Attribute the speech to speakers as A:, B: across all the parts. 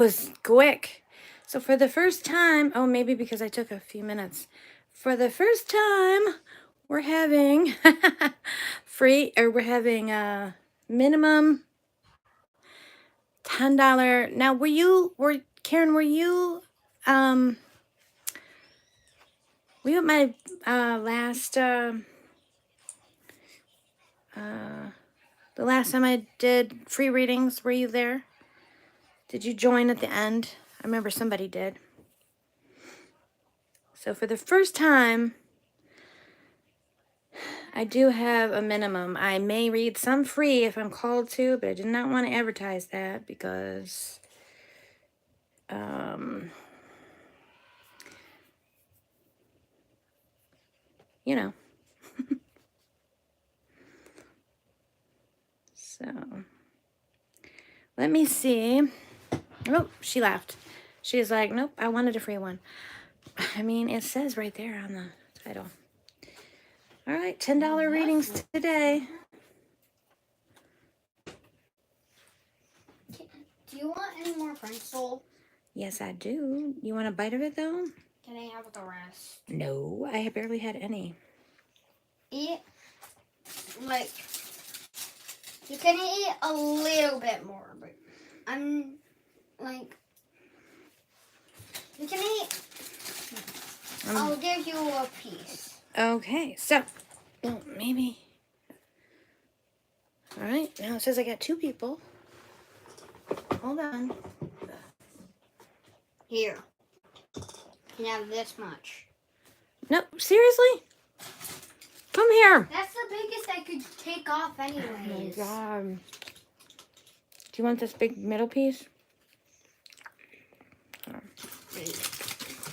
A: was quick. So for the first time, oh, maybe because I took a few minutes. For the first time, we're having we're having a minimum $10. Now, Karen, were you at my last the last time I did free readings? Were you there? Did you join at the end? I remember somebody did. So for the first time, I do have a minimum. I may read some free if I'm called to, but I did not want to advertise that because you know. So let me see. Oh, she laughed. She's like, nope, I wanted a free one. I mean, it says right there on the title. All right, $10 readings today.
B: Do you want any more Pringle?
A: Yes, I do. You want a bite of it, though?
B: Can I have the rest?
A: No, I barely had any.
B: Eat, like, you can eat a little bit more, but I'm, like, you can eat, I'll give you a piece.
A: Okay, so, well, maybe. All right, now it says I got 2 people. Hold on.
B: Here. You can have this much.
A: No, seriously? Come here.
B: That's the biggest I could take off anyways.
A: Oh, my God. Do you want this big middle piece?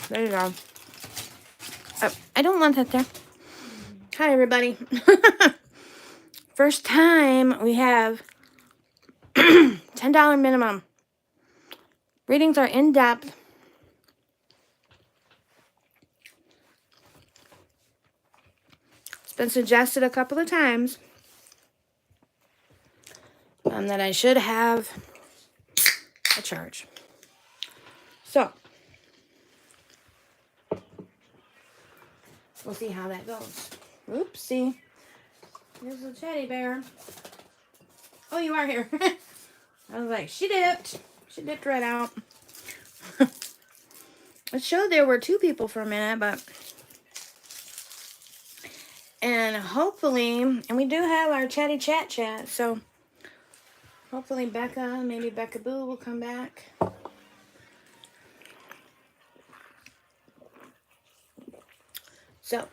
A: There you go. Oh, I don't want that there. Hi, everybody. First time we have $10 minimum. Readings are in depth. It's been suggested a couple of times that I should have a charge. So, we'll see how that goes. Oopsie. Here's a teddy bear. Oh, you are here. I was like, she dipped. She dipped right out. It showed there were 2 people for a minute, but... And hopefully... And we do have our chatty chat, so... Hopefully Becca, maybe Becca Boo will come back. So,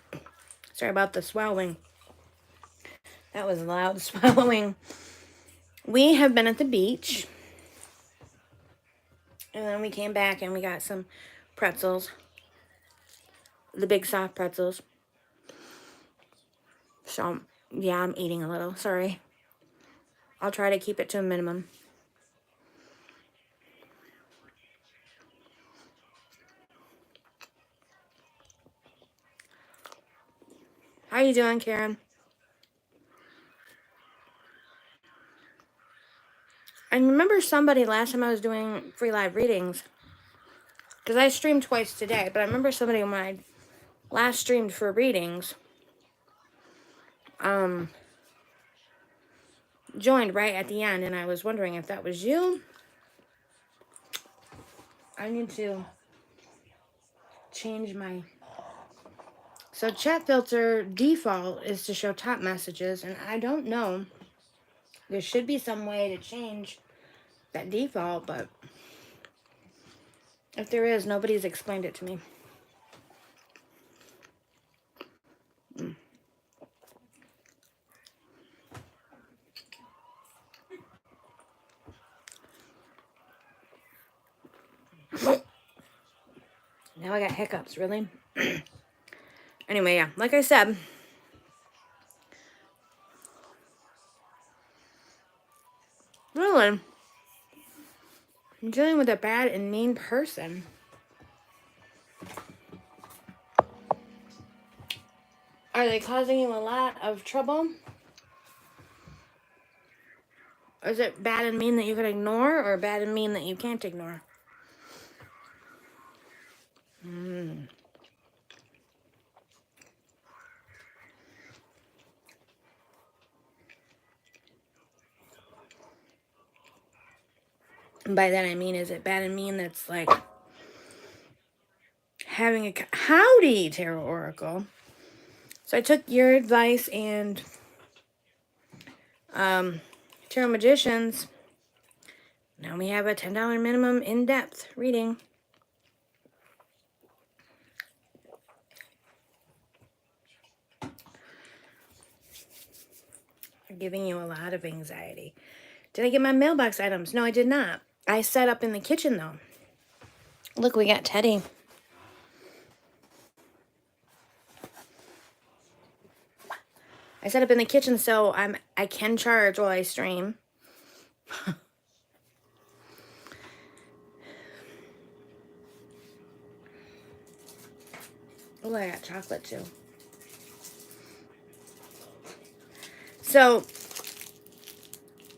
A: sorry about the swallowing. That was loud swallowing. We have been at the beach. And then we came back and we got some pretzels. The big soft pretzels. So, yeah, I'm eating a little. Sorry. I'll try to keep it to a minimum. How you doing, Karen? I remember somebody last time I was doing free live readings, because I streamed twice today, but I remember somebody when I last streamed for readings, joined right at the end, and I was wondering if that was you. I need to change my... So chat filter default is to show top messages, and I don't know. There should be some way to change that default, but if there is, nobody's explained it to me. Now I got hiccups, really? Anyway, yeah, like I said, really, I'm dealing with a bad and mean person. Are they causing you a lot of trouble? Is it bad and mean that you can ignore, or bad and mean that you can't ignore? Mm. And by that I mean, is it bad and mean that's like having a howdy tarot oracle. So I took your advice and Tarot Magicians. Now we have a $10 minimum in-depth reading. They're giving you a lot of anxiety. Did I get my mailbox items? No, I did not. I set up in the kitchen though. Look, we got Teddy. I set up in the kitchen so I can charge while I stream. Oh, I got chocolate too. So,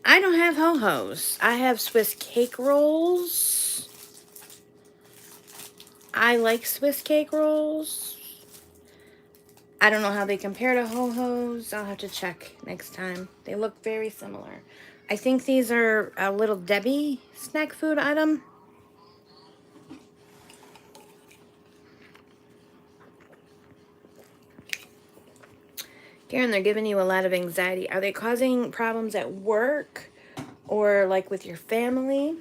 A: I don't have ho-hos. I have Swiss cake rolls. I like Swiss cake rolls. I don't know how they compare to ho-hos. I'll have to check next time. They look very similar. I think these are a Little Debbie snack food item. Karen, they're giving you a lot of anxiety. Are they causing problems at work or like with your family?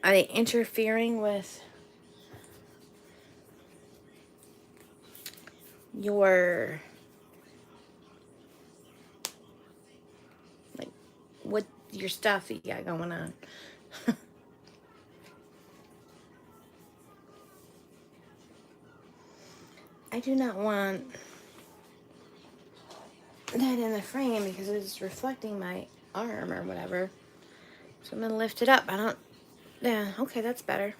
A: Are they interfering with your, like, what your stuff you got going on? I do not want that in the frame because it's reflecting my arm or whatever. So I'm going to lift it up. Yeah, okay, that's better.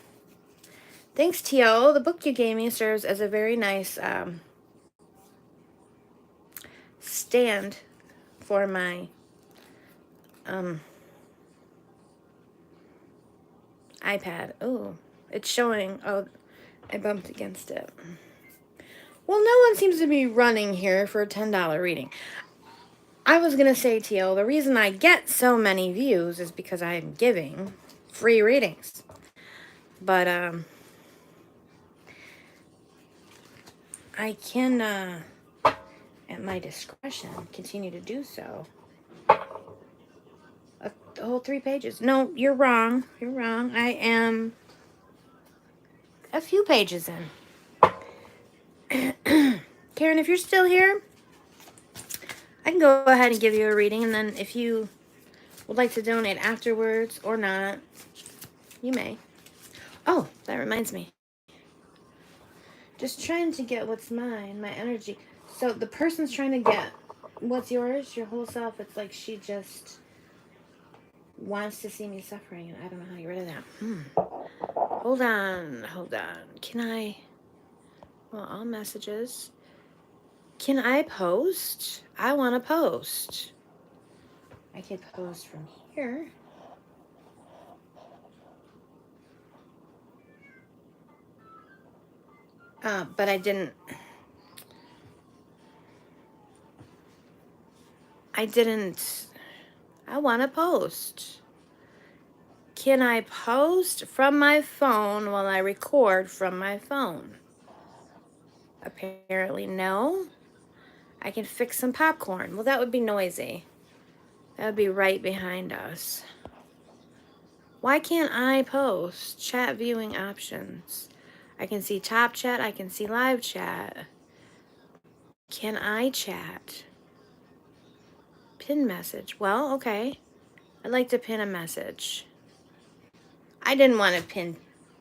A: Thanks, T.O. The book you gave me serves as a very nice stand for my iPad. Oh, it's showing. Oh, I bumped against it. Well, no one seems to be running here for a $10 reading. I was going to say, Teal, the reason I get so many views is because I'm giving free readings. But, I can, at my discretion, continue to do so. The whole 3 pages. No, you're wrong. You're wrong. I am a few pages in. Karen, if you're still here, I can go ahead and give you a reading, and then if you would like to donate afterwards or not, you may. Oh, that reminds me. Just trying to get what's mine, my energy. So the person's trying to get what's yours, your whole self. It's like she just wants to see me suffering, and I don't know how to get rid of that. Hold on. Can I... Well, all messages. Can I post? I want to post. I could post from here. But I didn't. I want to post. Can I post from my phone while I record from my phone? Apparently no. I can fix some popcorn. Well, that would be noisy. That would be right behind us. Why can't I post? Chat viewing options. I can see top chat. I can see live chat. Can I chat? Pin message. Well, okay. I'd like to pin a message. I didn't want to pin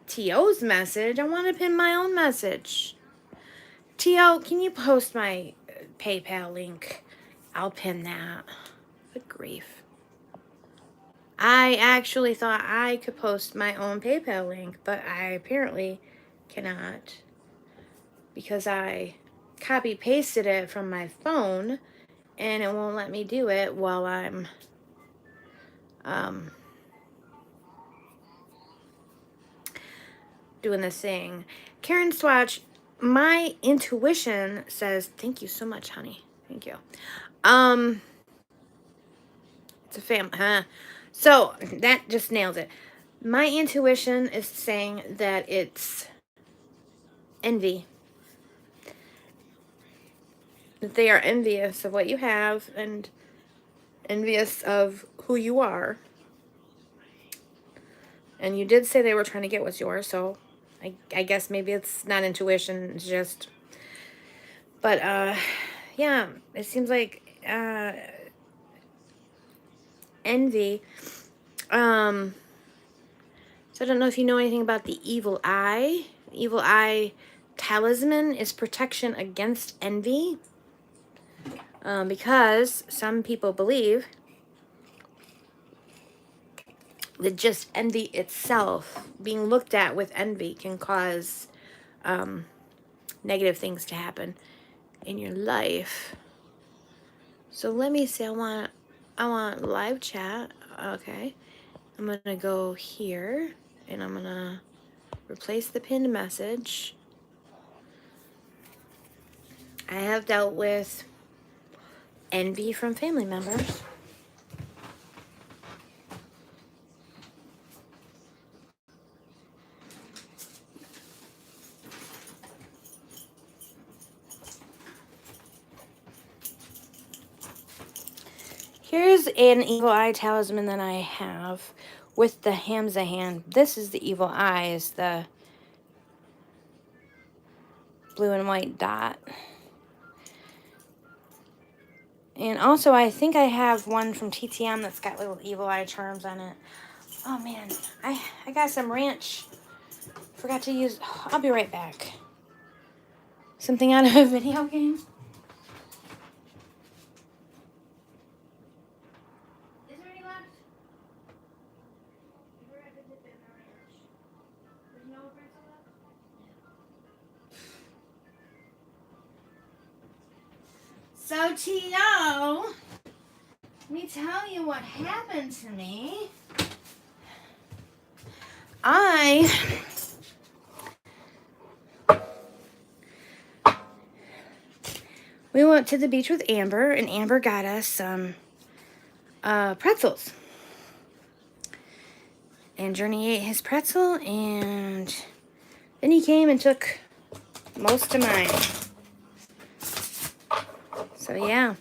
A: T.O.'s message. I want to pin my own message. T.O., can you post my PayPal link? I'll pin that. Good grief. I actually thought I could post my own PayPal link, but I apparently cannot because I copy-pasted it from my phone and it won't let me do it while I'm doing this thing. Karen Swatch, my intuition says, thank you so much, honey. Thank you. It's a family, huh? So that just nails it. My intuition is saying that it's envy. That they are envious of what you have and envious of who you are. And you did say they were trying to get what's yours, so I guess maybe it's not intuition, it's just... But, yeah, it seems like, envy. So I don't know if you know anything about the evil eye. The evil eye talisman is protection against envy. Because some people believe that just envy itself, being looked at with envy, can cause negative things to happen in your life. So let me see. I want live chat. Okay. I'm going to go here and I'm going to replace the pinned message. I have dealt with envy from family members. Here's an evil eye talisman that I have with the Hamza hand. This is the evil eyes, the blue and white dot. And also, I think I have one from TTM that's got little evil eye charms on it. Oh man, I got some ranch. Forgot to use. I'll be right back. Something out of a video game. Is there any left? There's no pretzel left? So, T.O., let me tell you what happened to me. We went to the beach with Amber, and Amber got us some pretzels. And Journey ate his pretzel, and then he came and took most of mine. So yeah,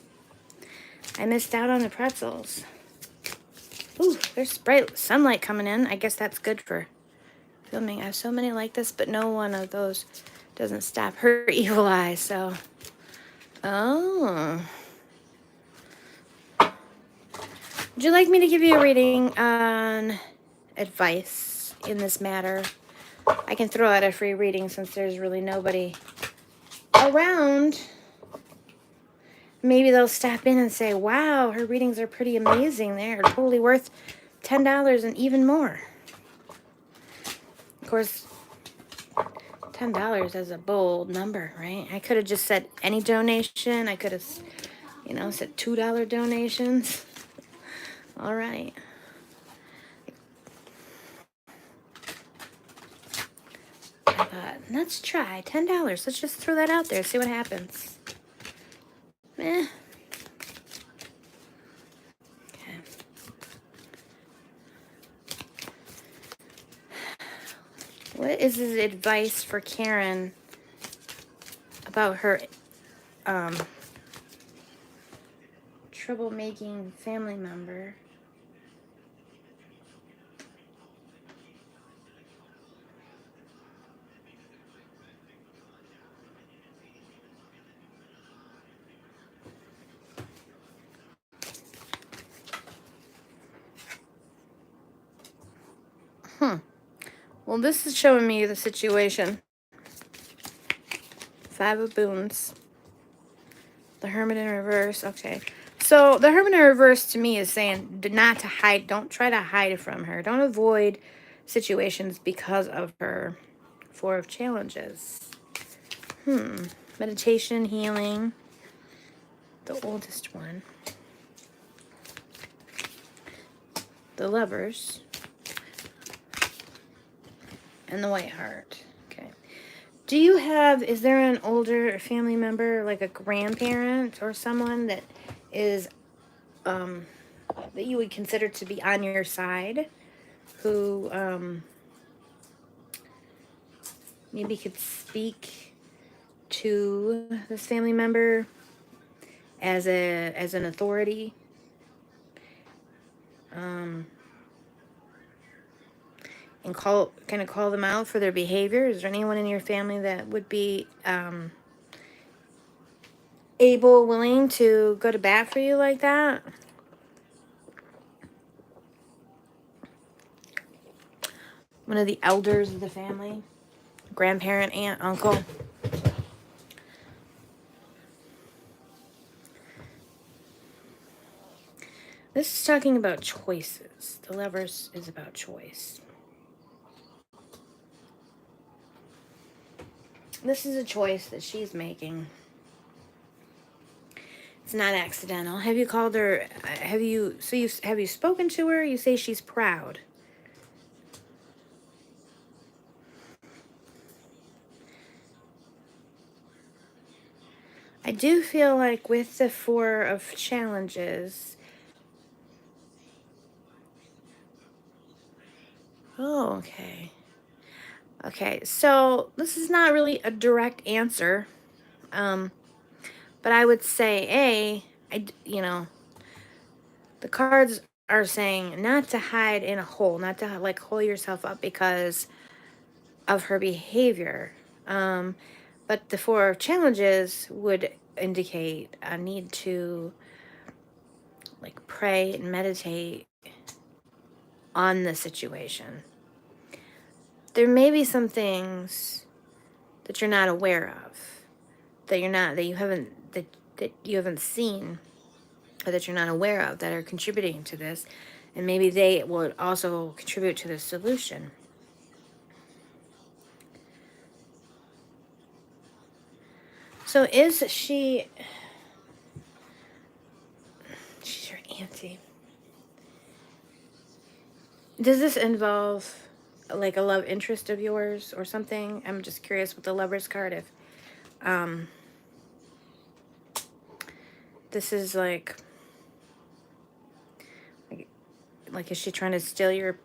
A: I missed out on the pretzels. Ooh, there's bright sunlight coming in. I guess that's good for filming. I have so many like this, but no one of those doesn't stop her evil eye, so... Oh. Would you like me to give you a reading on advice in this matter? I can throw out a free reading since there's really nobody around. Maybe they'll stop in and say, wow, her readings are pretty amazing. They're totally worth $10 and even more. Of course, $10 is a bold number, right? I could have just said any donation. I could have, you know, said $2 donations. All right. I thought, let's try $10. Let's just throw that out there, see what happens. Okay. What is his advice for Karen about her troublemaking family member? Well, this is showing me the situation. 5 of Boons. The Hermit in reverse. Okay. So, the Hermit in reverse to me is saying not to hide. Don't try to hide from her. Don't avoid situations because of her 4 of challenges. Meditation, healing. The oldest one. The Lovers. And the White Heart. Okay. Do you have, is there an older family member, like a grandparent or someone that is, that you would consider to be on your side, who, maybe could speak to this family member as an authority? And kind of call them out for their behavior? Is there anyone in your family that would be able, willing to go to bat for you like that? One of the elders of the family? Grandparent, aunt, uncle? This is talking about choices. The Lovers is about choice. This is a choice that she's making. It's not accidental. Have you called her? Have you spoken to her? You say she's proud. I do feel like with the Four of Challenges. Oh, okay. Okay, so this is not really a direct answer. But I would say, the cards are saying not to hide in a hole, not to like hole yourself up because of her behavior. But the Four of Challenges would indicate a need to like pray and meditate on the situation. There may be some things that you're not aware of, that you haven't seen, or that you're not aware of, that are contributing to this, and maybe they would also contribute to the solution. So is she's your auntie. Does this involve like a love interest of yours or something? I'm just curious with the Lover's card if this is like is she trying to steal your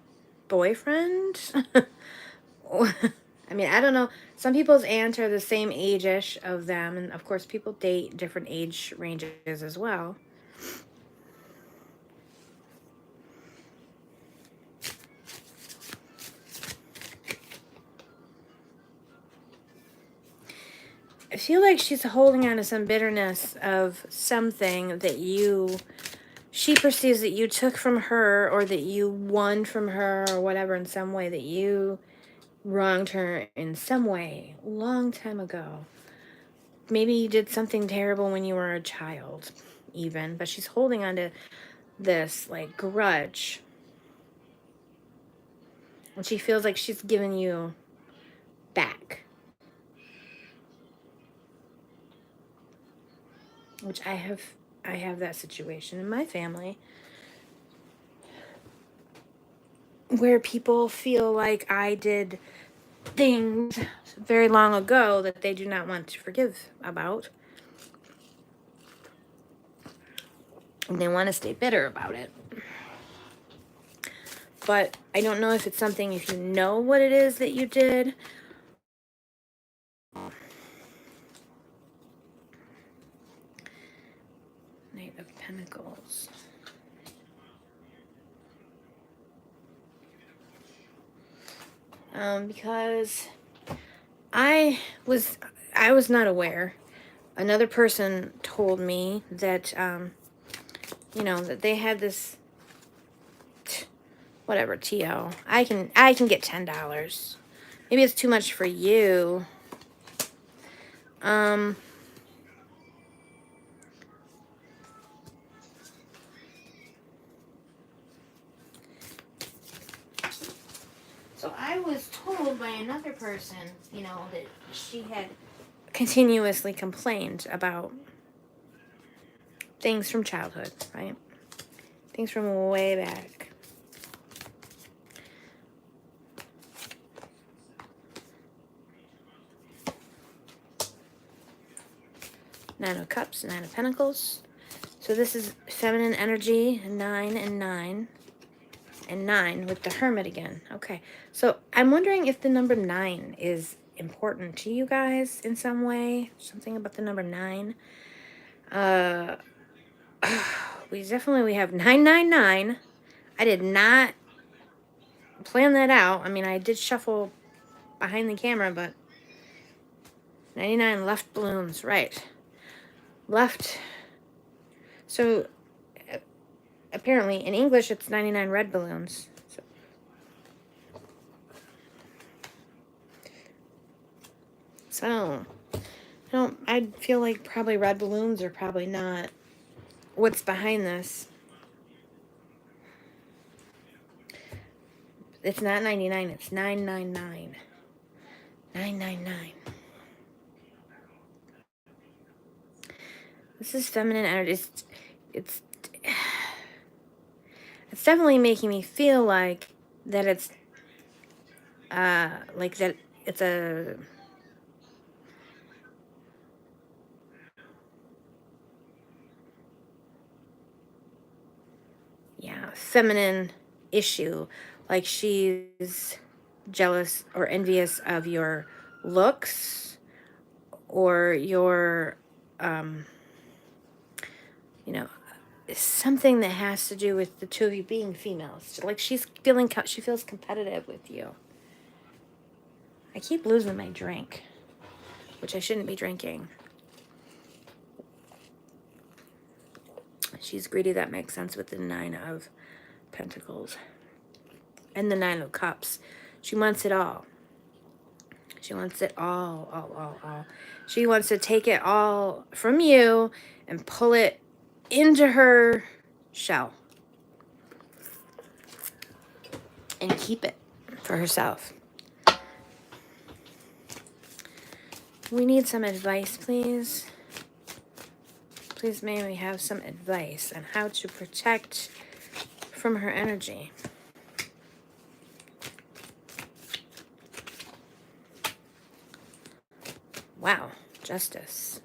A: boyfriend? I mean, I don't know. Some people's aunts are the same age-ish of them, and of course people date different age ranges as well. I feel like she's holding on to some bitterness of something that she perceives that you took from her, or that you won from her, or whatever, in some way, that you wronged her in some way long time ago. Maybe you did something terrible when you were a child even, but she's holding on to this like grudge, and she feels like she's given you back, which I have that situation in my family where people feel like I did things very long ago that they do not want to forgive about, and they want to stay bitter about it. But I don't know if it's something, if you know what it is that you did. Knight of Pentacles. Because I was not aware. Another person told me that, that they had this, whatever, TO. I can get $10. Maybe it's too much for you. So I was told by another person, that she had continuously complained about things from childhood, right? Things from way back. Nine of Cups, Nine of Pentacles. So this is feminine energy, 9 and 9. And 9 with the Hermit again. Okay. So I'm wondering if the number 9 is important to you guys in some way. Something about the number 9. We have 999. I did not plan that out. I mean, I did shuffle behind the camera, but 99 left balloons, right. Left. So apparently in English it's 99 red balloons. So I feel like probably red balloons are probably not what's behind this. It's not 99, it's 999. 999. This is feminine energy. It's definitely making me feel like that it's like that it's a feminine issue. Like she's jealous or envious of your looks or your something that has to do with the two of you being females. Like she feels competitive with you. I keep losing my drink, which I shouldn't be drinking. She's greedy. That makes sense with the 9 of Pentacles and the 9 of Cups. She wants it all. She wants it all. She wants to take it all from you and pull it into her shell and keep it for herself. We need some advice, please. Please, may we have some advice on how to protect from her energy. Wow, Justice.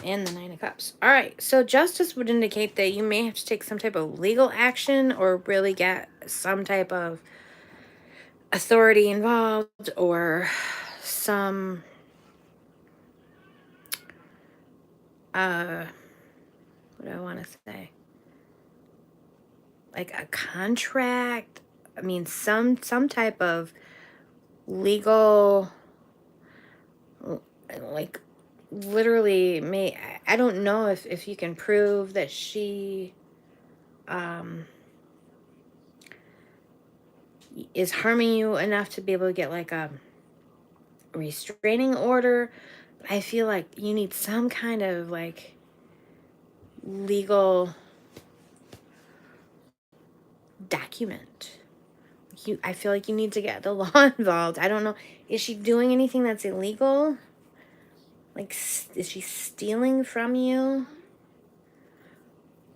A: And the 9 of Cups. All right, so Justice would indicate that you may have to take some type of legal action or really get some type of authority involved or some what do I want to say? Like a contract. I mean, some type of legal, like literally I don't know if you can prove that she is harming you enough to be able to get like a restraining order. I feel like you need some kind of like legal document. I feel like you need to get the law involved. I don't know. Is she doing anything that's illegal? Like, is she stealing from you?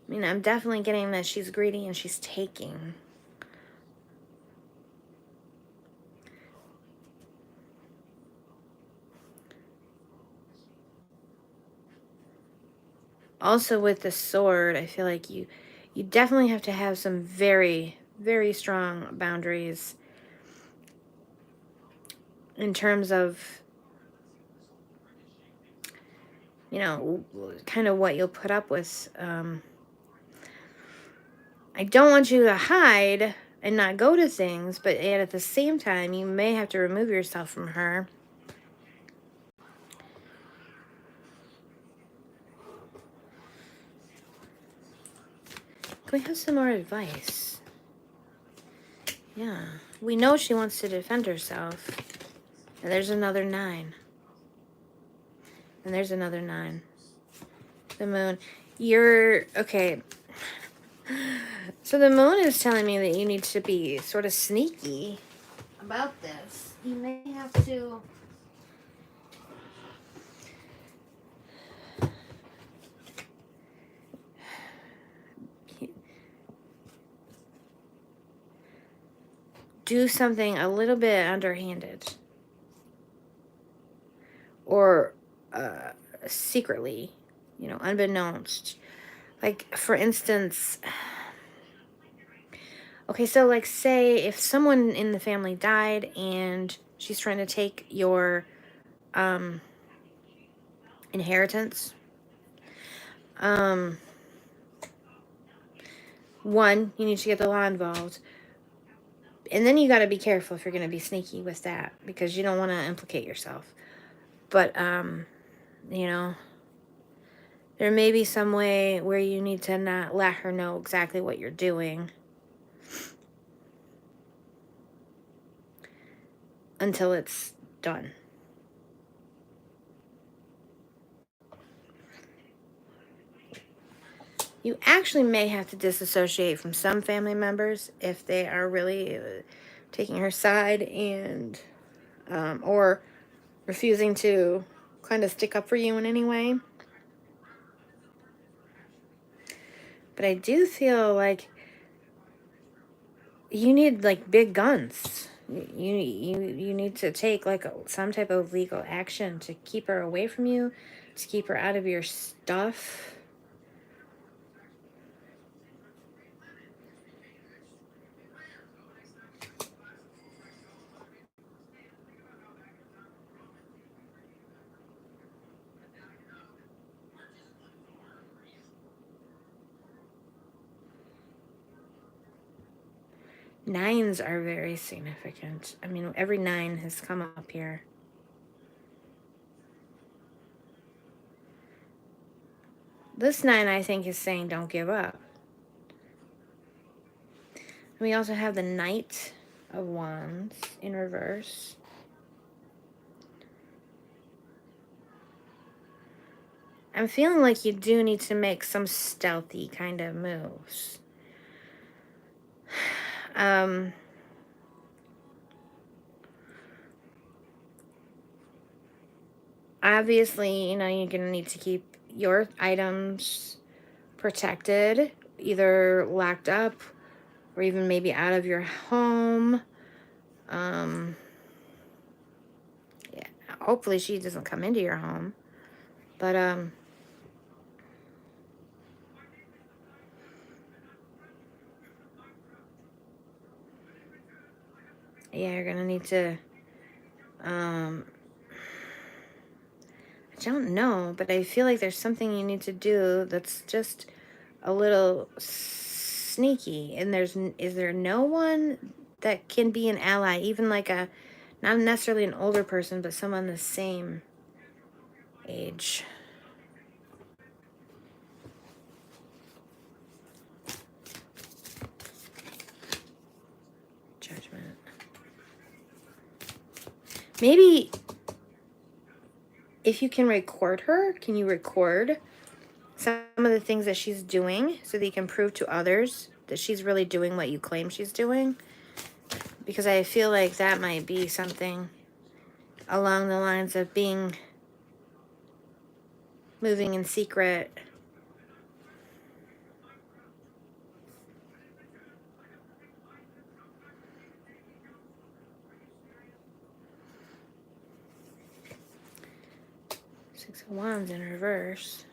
A: I mean, I'm definitely getting that she's greedy and she's taking. Also with the sword, I feel like you definitely have to have some very, very strong boundaries in terms of, kind of what you'll put up with. I don't want you to hide and not go to things, but at the same time, you may have to remove yourself from her. Can we have some more advice? Yeah. We know she wants to defend herself. And there's another 9. And there's another 9. The moon. Okay. So the moon is telling me that you need to be sort of sneaky about this. You may have to do something a little bit underhanded. or secretly, you know, unbeknownst. Like, for instance, okay, so like say if someone in the family died and she's trying to take your inheritance, one, you need to get the law involved. And then you got to be careful if you're going to be sneaky with that, because you don't want to implicate yourself. But, you know, there may be some way where you need to not let her know exactly what you're doing until it's done. You actually may have to disassociate from some family members if they are really taking her side and or refusing to kind of stick up for you in any way. But I do feel like you need like big guns. You need to take like some type of legal action to keep her away from you, to keep her out of your stuff. Nines are very significant. I mean, every 9 has come up here. This 9, I think, is saying don't give up. We also have the Knight of Wands in reverse. I'm feeling like you do need to make some stealthy kind of moves. Obviously, you know, you're going to need to keep your items protected, either locked up or even maybe out of your home. Yeah, hopefully she doesn't come into your home. But, yeah, you're going to need to, I don't know, but I feel like there's something you need to do that's just a little sneaky. And is there no one that can be an ally, even like a, not necessarily an older person, but someone the same age? Judgment. Maybe if you can record her, can you record some of the things that she's doing so that you can prove to others that she's really doing what you claim she's doing? Because I feel like that might be something along the lines of moving in secret. Six of Wands in reverse.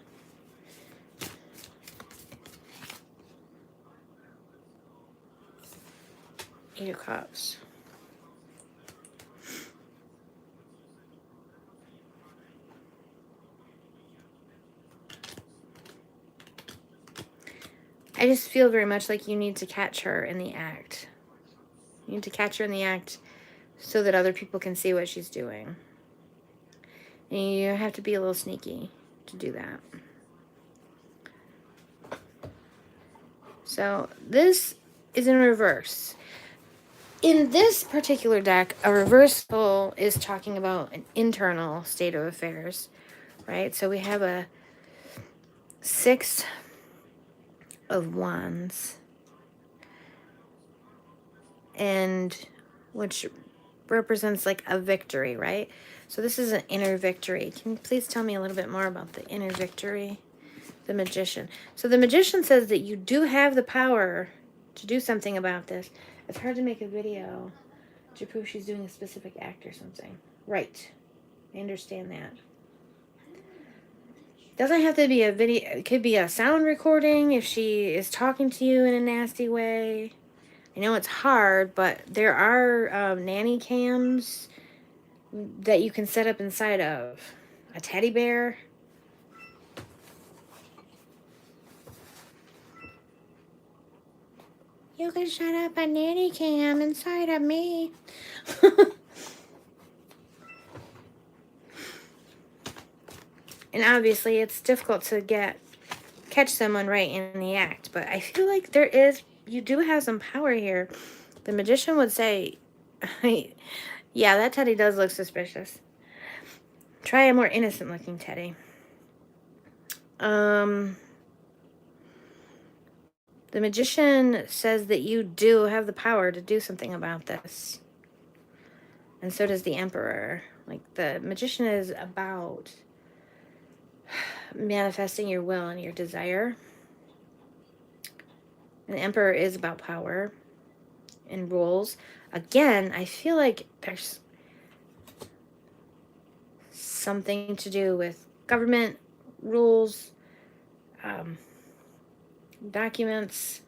A: Eight of Cups. I just feel very much like you need to catch her in the act. You need to catch her in the act so that other people can see what she's doing. And you have to be a little sneaky to do that. So this is in reverse. In this particular deck, a reversal is talking about an internal state of affairs, right? So we have a 6 of Wands, and which represents like a victory, right? So this is an inner victory. Can you please tell me a little bit more about the inner victory? The Magician. So the Magician says that you do have the power to do something about this. It's hard to make a video to prove she's doing a specific act or something. Right. I understand that. Doesn't have to be a video. It could be a sound recording if she is talking to you in a nasty way. I know it's hard, but there are nanny cams that you can set up inside of a teddy bear. You can set up a nanny cam inside of me. And obviously it's difficult to catch someone right in the act, but I feel like you do have some power here. The magician would say, yeah, that teddy does look suspicious. Try a more innocent looking teddy. The magician says that you do have the power to do something about this. And so does the emperor. Like, the magician is about manifesting your will and your desire. And the emperor is about power and rules. Again, I feel like there's something to do with government rules, documents.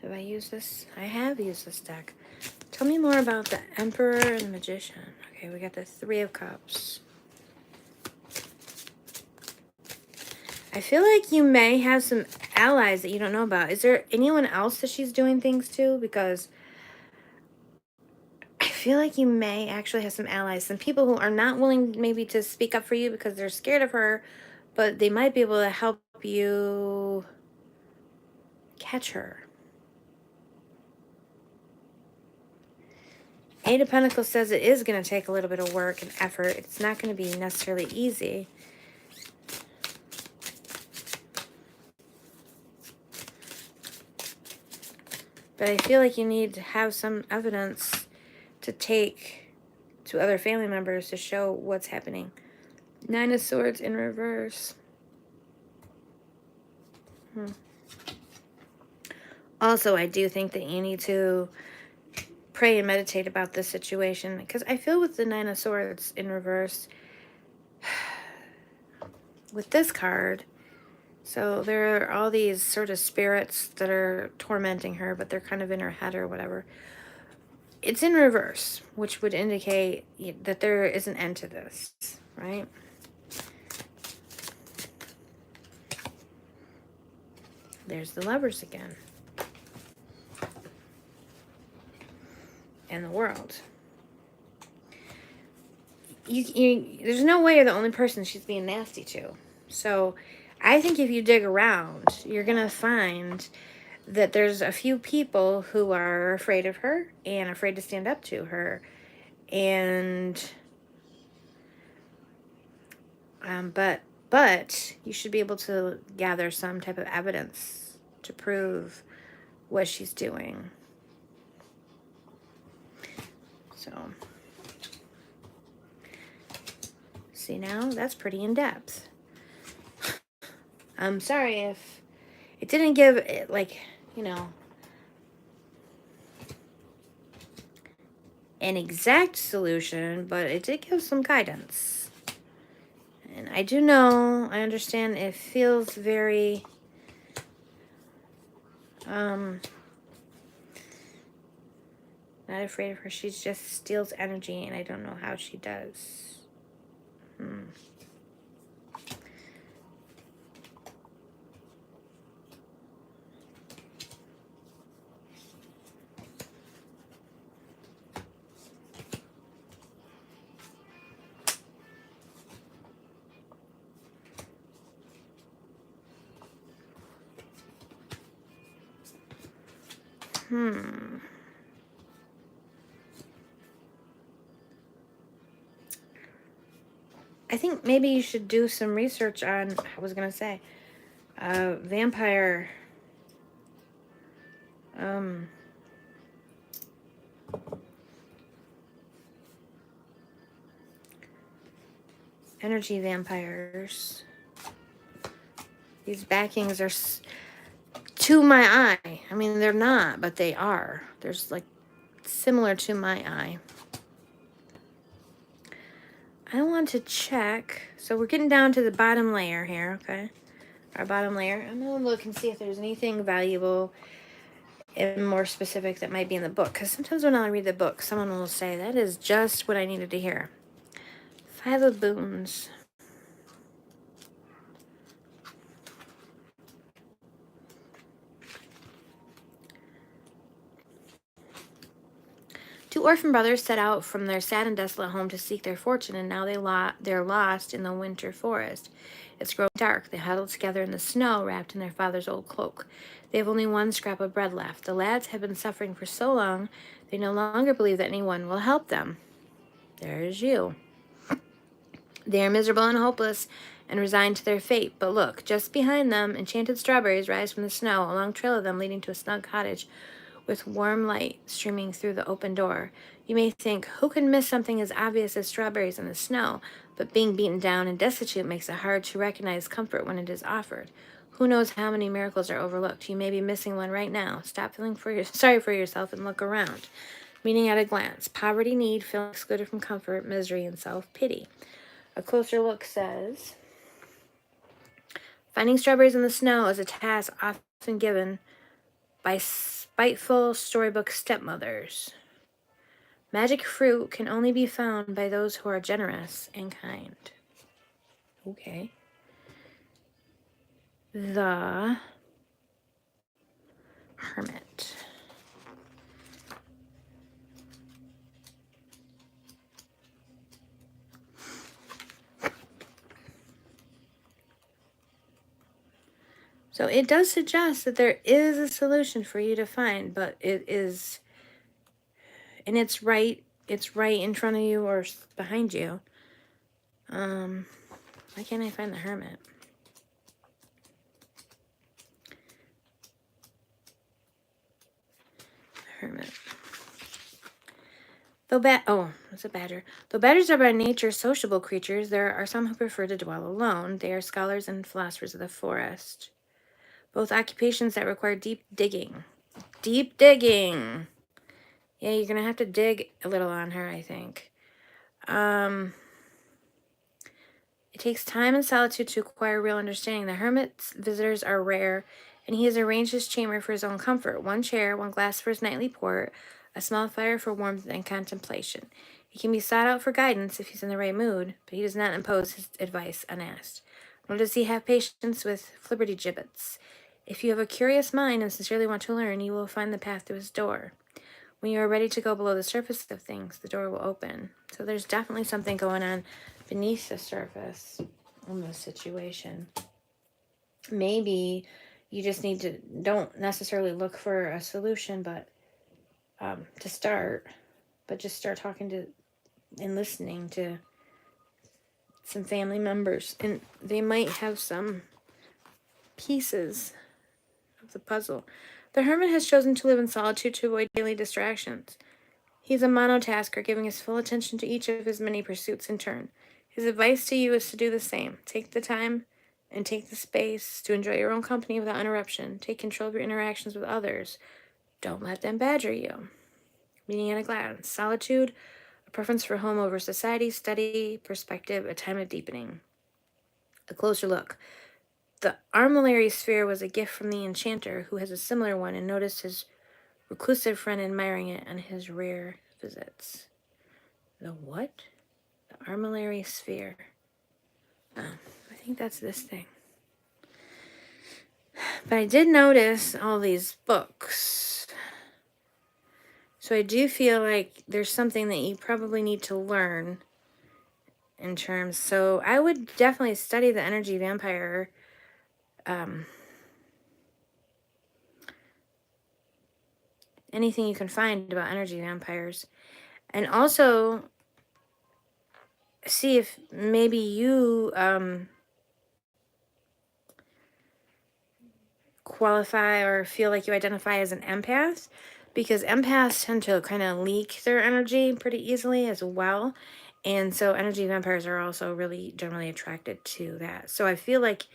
A: Have I used this? I have used this deck. Tell me more about the Emperor and the Magician. Okay, we got the Three of Cups. I feel like you may have some allies that you don't know about. Is there anyone else that she's doing things to? Because I feel like you may actually have some allies. Some people who are not willing maybe to speak up for you because they're scared of her, but they might be able to help you catch her. Eight of Pentacles says it is going to take a little bit of work and effort. It's not going to be necessarily easy. But I feel like you need to have some evidence to take to other family members to show what's happening. Nine of Swords in reverse. Also, I do think that you need to pray and meditate about this situation, because I feel with the Nine of Swords in reverse, with this card, so there are all these sort of spirits that are tormenting her, but they're kind of in her head or whatever. It's in reverse, which would indicate that there is an end to this, right? There's the Lovers again. And the World. There's no way you're the only person she's being nasty to. So I think if you dig around, you're going to find that there's a few people who are afraid of her and afraid to stand up to her. And, but you should be able to gather some type of evidence to prove what she's doing. So, see now, that's pretty in-depth. I'm sorry if it didn't give it, like, you know, an exact solution, but it did give some guidance. And I do know, I understand it feels very, not afraid of her. She just steals energy, and I don't know how she does. I think maybe you should do some research on, I was going to say, vampire, energy vampires. These backings are to my eye. I mean, they're not, but they are. There's like similar to my eye. I want to check. So we're getting down to the bottom layer here, okay? Our bottom layer. I'm going to look and see if there's anything valuable and more specific that might be in the book. Because sometimes when I read the book, someone will say, that is just what I needed to hear. 5 of Boons. Two orphan brothers set out from their sad and desolate home to seek their fortune, and now they're lost in the winter forest. It's growing dark. They huddle together in the snow, wrapped in their father's old cloak. They have only one scrap of bread left. The lads have been suffering for so long, they no longer believe that anyone will help them. There is you. They are miserable and hopeless and resigned to their fate. But look, just behind them, enchanted strawberries rise from the snow, a long trail of them leading to a snug cottage with warm light streaming through the open door. You may think, who can miss something as obvious as strawberries in the snow? But being beaten down and destitute makes it hard to recognize comfort when it is offered. Who knows how many miracles are overlooked? You may be missing one right now. Stop feeling sorry for yourself and look around. Meaning at a glance, poverty, need, feeling excluded from comfort, misery, and self-pity. A closer look says, finding strawberries in the snow is a task often given by spiteful storybook stepmothers. Magic fruit can only be found by those who are generous and kind. Okay. The Hermit. So it does suggest that there is a solution for you to find, but it is, and it's right in front of you or behind you. Why can't I find the Hermit? Hermit. It's a badger. Though badgers are by nature sociable creatures, there are some who prefer to dwell alone. They are scholars and philosophers of the forest. Both occupations that require deep digging. Deep digging! Yeah, you're going to have to dig a little on her, I think. It takes time and solitude to acquire real understanding. The hermit's visitors are rare, and he has arranged his chamber for his own comfort. One chair, one glass for his nightly port, a small fire for warmth and contemplation. He can be sought out for guidance if he's in the right mood, but he does not impose his advice unasked. Nor does he have patience with flibbertigibbets. If you have a curious mind and sincerely want to learn, you will find the path to his door. When you are ready to go below the surface of things, the door will open. So there's definitely something going on beneath the surface in this situation. Maybe you just need to, don't necessarily look for a solution, but to start, but just start talking to and listening to some family members, and they might have some pieces of the puzzle. The hermit has chosen to live in solitude to avoid daily distractions. He's a monotasker, giving his full attention to each of his many pursuits in turn. His advice to you is to do the same. Take the time and take the space to enjoy your own company without interruption. Take control of your interactions with others. Don't let them badger you. Meaning at a glance. Solitude, a preference for home over society, study, perspective, a time of deepening. A closer look. The armillary sphere was a gift from the enchanter, who has a similar one, and noticed his reclusive friend admiring it on his rare visits. The what? The armillary sphere. I think that's this thing. But I did notice all these books. So I do feel like there's something that you probably need to learn in terms. So I would definitely study the energy vampire. Anything you can find about energy vampires. And also see if maybe you qualify or feel like you identify as an empath, because empaths tend to kind of leak their energy pretty easily as well. And so energy vampires are also really generally attracted to that. So I feel like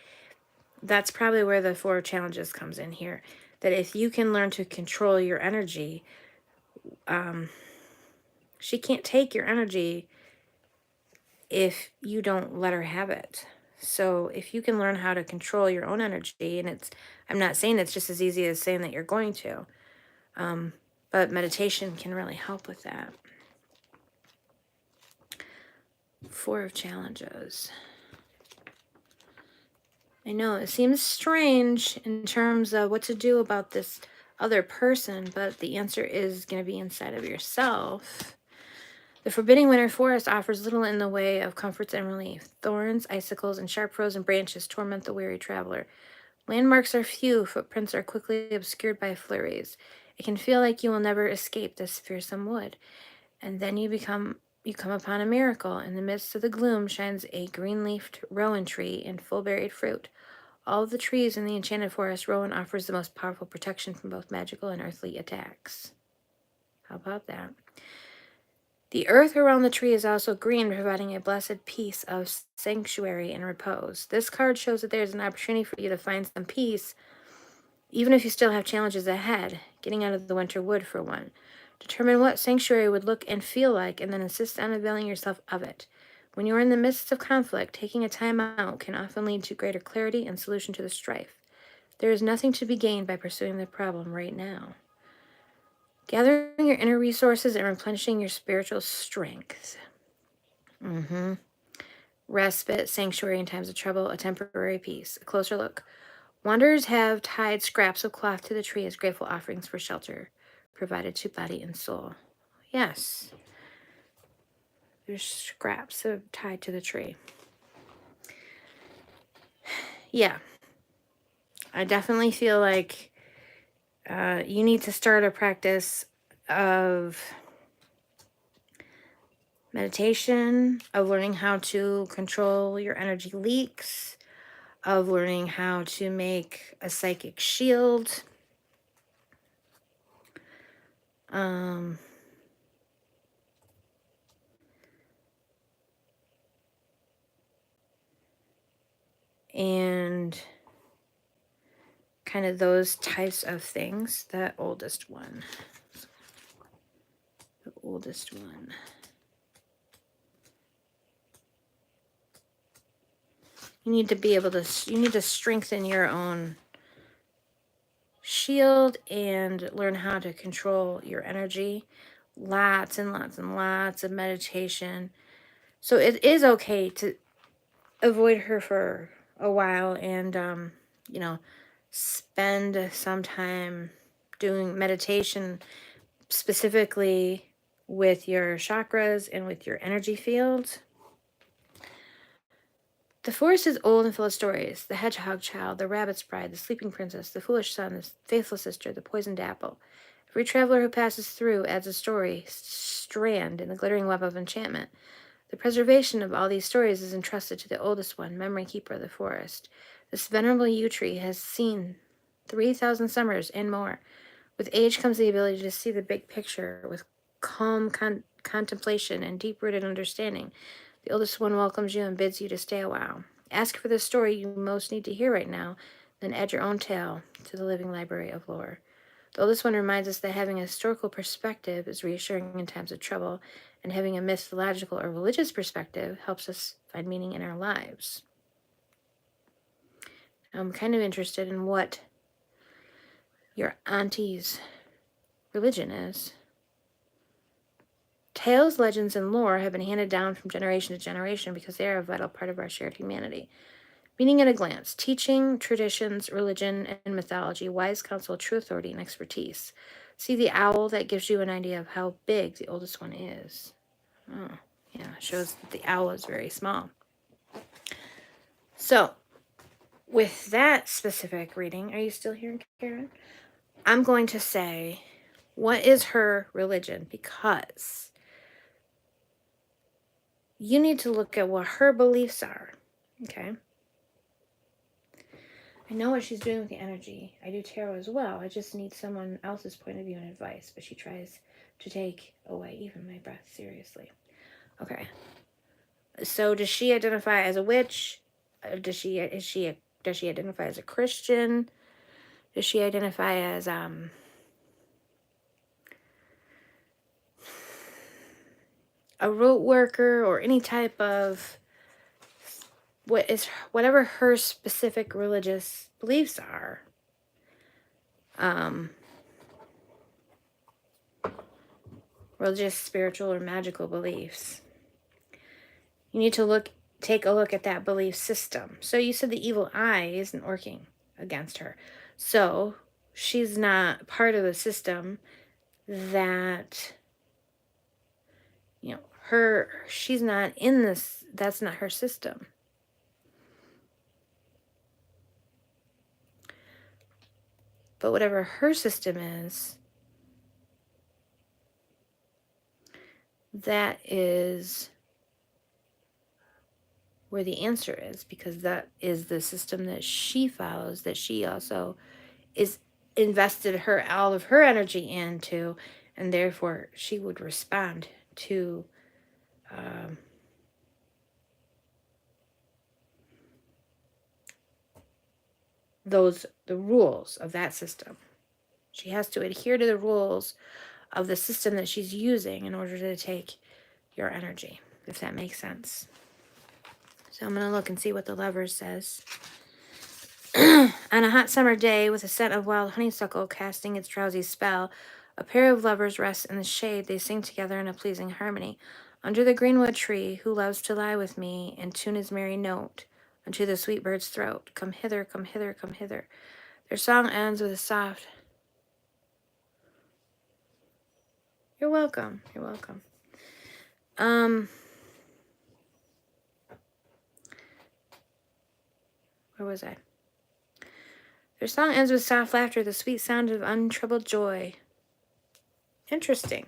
A: that's probably where the 4 challenges comes in here. That if you can learn to control your energy, she can't take your energy if you don't let her have it. So if you can learn how to control your own energy, and I'm not saying it's just as easy as saying that you're going to, but meditation can really help with that. 4 of challenges. I know it seems strange in terms of what to do about this other person, but the answer is going to be inside of yourself. The forbidding winter forest offers little in the way of comforts and relief. Thorns, icicles, and sharp frozen branches torment the weary traveler. Landmarks are few, footprints are quickly obscured by flurries. It can feel like you will never escape this fearsome wood. And then you come upon a miracle. In the midst of the gloom shines a green-leafed rowan tree in full-berried fruit. All of the trees in the enchanted forest, rowan offers the most powerful protection from both magical and earthly attacks. How about that? The earth around the tree is also green, providing a blessed peace of sanctuary and repose. This card shows that there's an opportunity for you to find some peace, even if you still have challenges ahead, getting out of the winter wood for one. Determine what sanctuary would look and feel like, and then insist on availing yourself of it. When you are in the midst of conflict, taking a time out can often lead to greater clarity and solution to the strife. There is nothing to be gained by pursuing the problem right now. Gathering your inner resources and replenishing your spiritual strength. Respite, sanctuary in times of trouble, a temporary peace. A closer look. Wanderers have tied scraps of cloth to the tree as grateful offerings for shelter provided to body and soul. Yes. There's scraps tied to the tree. Yeah. I definitely feel like you need to start a practice of meditation, of learning how to control your energy leaks, of learning how to make a psychic shield. And kind of those types of things. The oldest one. You need to be able to, you need to strengthen your own shield and learn how to control your energy. Lots and lots and lots of meditation. So it is okay to avoid her for a while and, spend some time doing meditation specifically with your chakras and with your energy field. The forest is old and full of stories. The hedgehog child, the rabbit's bride, the sleeping princess, the foolish son, the faithful sister, the poisoned apple. Every traveler who passes through adds a story strand in the glittering web of enchantment. The preservation of all these stories is entrusted to the oldest one, memory keeper of the forest. This venerable yew tree has seen 3,000 summers and more. With age comes the ability to see the big picture with calm contemplation and deep-rooted understanding. The oldest one welcomes you and bids you to stay a while. Ask for the story you most need to hear right now, then add your own tale to the living library of lore. The oldest one reminds us that having a historical perspective is reassuring in times of trouble, and having a mythological or religious perspective helps us find meaning in our lives. I'm kind of interested in what your auntie's religion is. Tales, legends, and lore have been handed down from generation to generation because they are a vital part of our shared humanity. Meaning at a glance: teaching, traditions, religion, and mythology, wise counsel, true authority, and expertise. See the owl? That gives you an idea of how big the oldest one is. Oh, yeah, it shows that the owl is very small. So, with that specific reading, are you still here, Karen? I'm going to say, what is her religion? Because you need to look at what her beliefs are, okay? I know what she's doing with the energy. I do tarot as well. I just need someone else's point of view and advice, but she tries to take away even my breath seriously. Okay. So does she identify as a witch? Is she a Does she identify as a Christian? Does she identify as a root worker or any type of whatever her specific religious beliefs are? Religious, spiritual, or magical beliefs. You need to take a look at that belief system. So you said the evil eye isn't working against her. So she's not part of the system that, she's not in this, that's not her system. But whatever her system is, that is where the answer is, because that is the system that she follows, that she also is invested all of her energy into, and therefore she would respond to the rules of that system. She has to adhere to the rules of the system that she's using in order to take your energy, if that makes sense. So I'm going to look and see what the Lovers says. On a hot summer day, with a scent of wild honeysuckle casting its drowsy spell, a pair of lovers rest in the shade. They sing together in a pleasing harmony. Under the greenwood tree, who loves to lie with me and tune his merry note unto the sweet bird's throat. Come hither, come hither, come hither. Their song ends with a soft... You're welcome. You're welcome. Where was I? Their song ends with soft laughter, the sweet sound of untroubled joy. Interesting.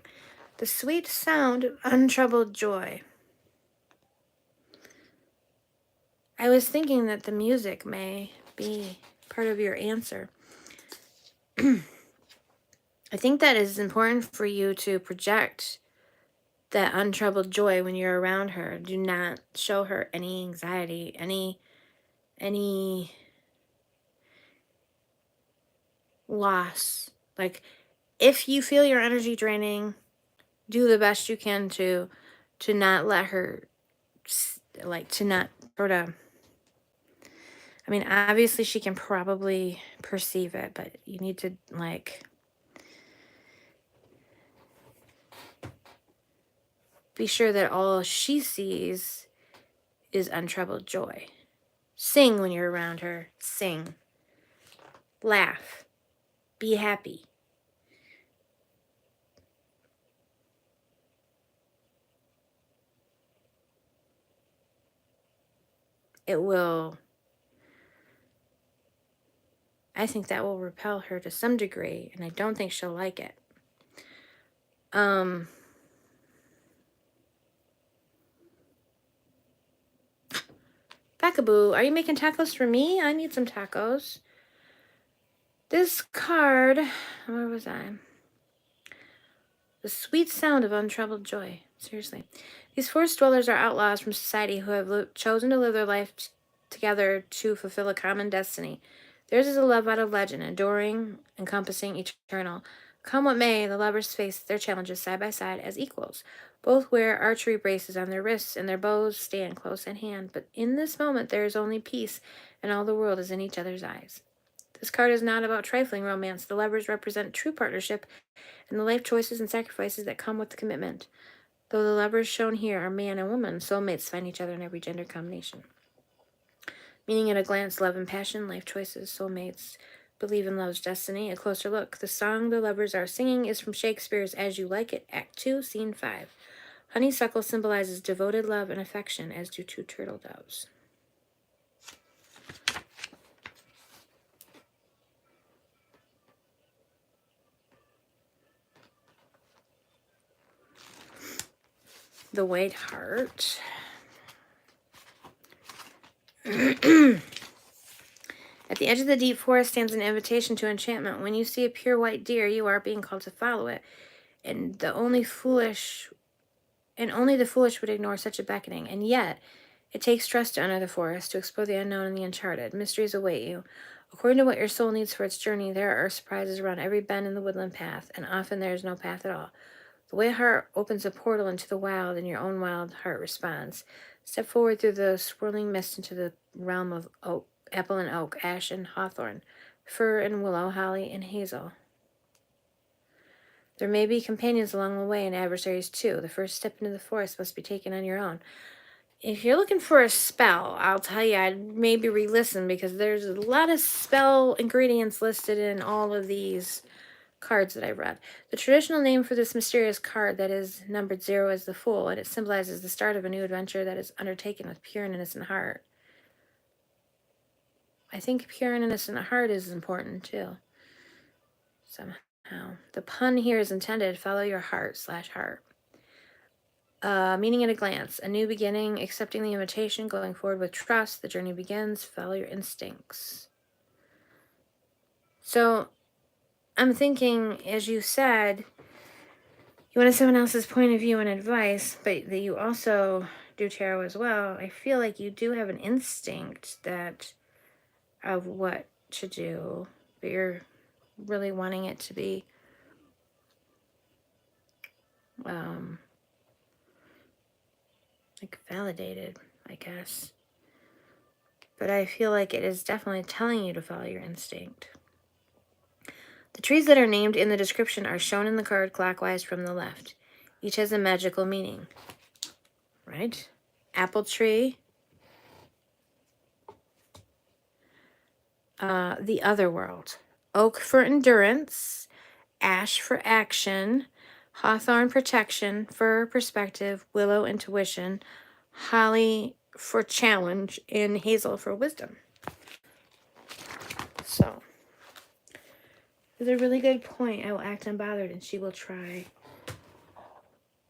A: The sweet sound of untroubled joy. I was thinking that the music may be part of your answer. I think that it is important for you to project that untroubled joy when you're around her. Do not show her any anxiety, any loss. Like, if you feel your energy draining, do the best you can to not let her, like, to not sort of... I mean, obviously she can probably perceive it, but you need to, like, be sure that all she sees is untroubled joy. Sing when you're around her. Sing. Laugh. Be happy. It will... I think that will repel her to some degree, and I don't think she'll like it. Backaboo, are you making tacos for me? I need some tacos. This card, where was I? The sweet sound of untroubled joy. Seriously. These forest dwellers are outlaws from society who have chosen to live their life together to fulfill a common destiny. Theirs is a love out of legend, enduring, encompassing, eternal. Come what may, the lovers face their challenges side by side as equals. Both wear archery braces on their wrists, and their bows stand close at hand. But in this moment there is only peace, and all the world is in each other's eyes. This card is not about trifling romance. The lovers represent true partnership and the life choices and sacrifices that come with the commitment. Though the lovers shown here are man and woman, soulmates find each other in every gender combination. Meaning at a glance, love and passion, life choices, soulmates, believe in love's destiny. A closer look. The song the lovers are singing is from Shakespeare's As You Like It, Act 2, Scene 5. Honeysuckle symbolizes devoted love and affection, as do two turtle doves. The White Heart. At the edge of the deep forest stands an invitation to enchantment. When you see a pure white deer, you are being called to follow it. And only the foolish would ignore such a beckoning. And yet, It takes trust to enter the forest, to explore the unknown and the uncharted. Mysteries await you. According to what your soul needs for its journey, there are surprises around every bend in the woodland path, and often there is no path at all. The way heart opens a portal into the wild, and your own wild heart responds. Step forward through the swirling mist into the realm of oak, apple and oak, ash and hawthorn, fir and willow, holly and hazel. There may be companions along the way and adversaries too. The first step into the forest must be taken on your own. If you're looking for a spell, I'll tell you, I'd maybe re-listen because there's a lot of spell ingredients listed in all of these cards that I've read. The traditional name for this mysterious card that is numbered 0 is the Fool, and it symbolizes the start of a new adventure that is undertaken with pure and innocent heart. I think pure and innocent heart is important too. Somehow. The pun here is intended, follow your heart/heart. Meaning at a glance, a new beginning, accepting the invitation, going forward with trust, the journey begins, follow your instincts. So, I'm thinking, as you said, you wanted someone else's point of view and advice, but that you also do tarot as well. I feel like you do have an instinct of what to do, but you're really wanting it to be like validated, I guess. But I feel like it is definitely telling you to follow your instinct. The trees that are named in the description are shown in the card clockwise from the left. Each has a magical meaning, right? Apple tree. The other world. Oak for endurance. Ash for action. Hawthorn protection. Fir perspective. Willow intuition. Holly for challenge. And hazel for wisdom. So, it's a really good point. I will act unbothered and she will try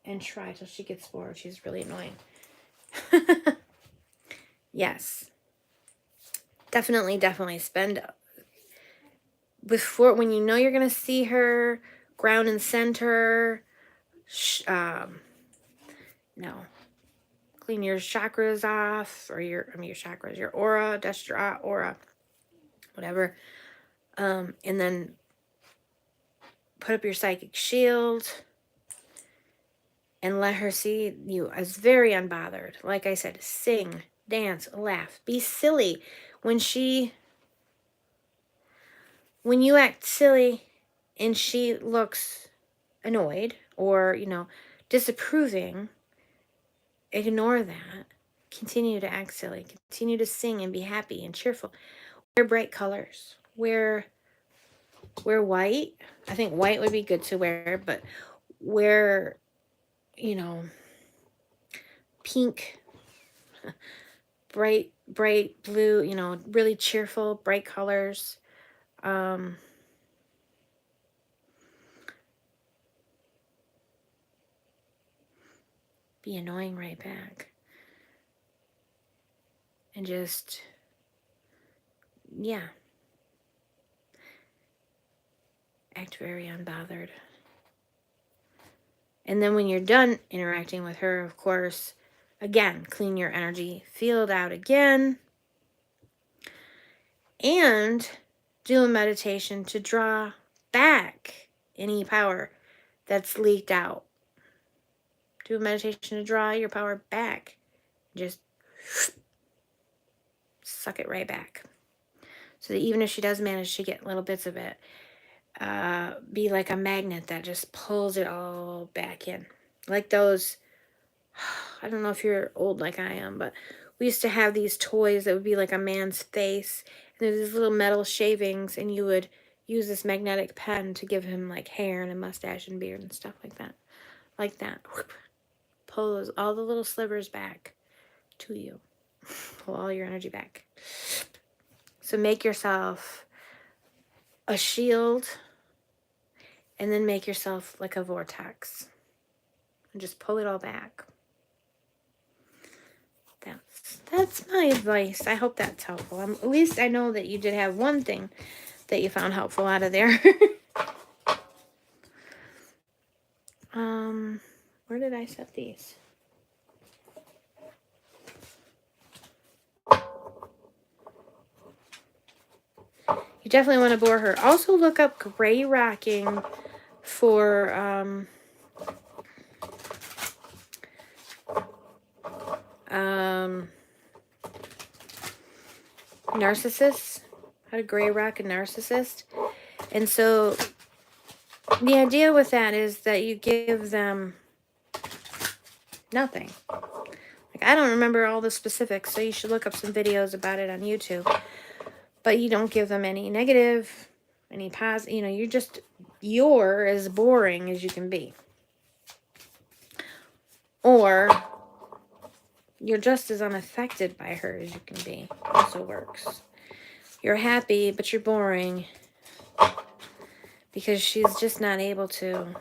A: and try till she gets bored. She's really annoying. Yes. Definitely spend before, when you know you're going to see her, ground and center, clean your chakras off, or your chakras, your aura, dust your aura, whatever. And then put up your psychic shield and let her see you as very unbothered. Like I said, sing, dance, laugh, be silly. When you act silly and she looks annoyed or, disapproving, ignore that. Continue to act silly. Continue to sing and be happy and cheerful. Wear bright colors. Wear white. I think white would be good to wear, but wear, pink, bright blue, really cheerful, bright colors. Be annoying right back. And just, act very unbothered. And then when you're done interacting with her, of course, again, clean your energy field out again. And do a meditation to draw back any power that's leaked out. Do a meditation to draw your power back. Just suck it right back. So that even if she does manage to get little bits of it, be like a magnet that just pulls it all back in. Like those, I don't know if you're old like I am, but we used to have these toys that would be like a man's face. And there's these little metal shavings, and you would use this magnetic pen to give him like hair and a mustache and beard and stuff like that. Like that. Pull all the little slivers back to you. Pull all your energy back. So make yourself a shield, and then make yourself like a vortex. And just pull it all back. That's my advice. I hope that's helpful. At least I know that you did have one thing that you found helpful out of there. Where did I set these? You definitely want to bore her. Also look up gray rocking for narcissists. How to gray rock a narcissist. And so the idea with that is that you give them nothing. Like, I don't remember all the specifics, so you should look up some videos about it on YouTube. But you don't give them any negative, any positive. You know, you're as boring as you can be. Or you're just as unaffected by her as you can be. Also works. You're happy, but you're boring because she's just not able to.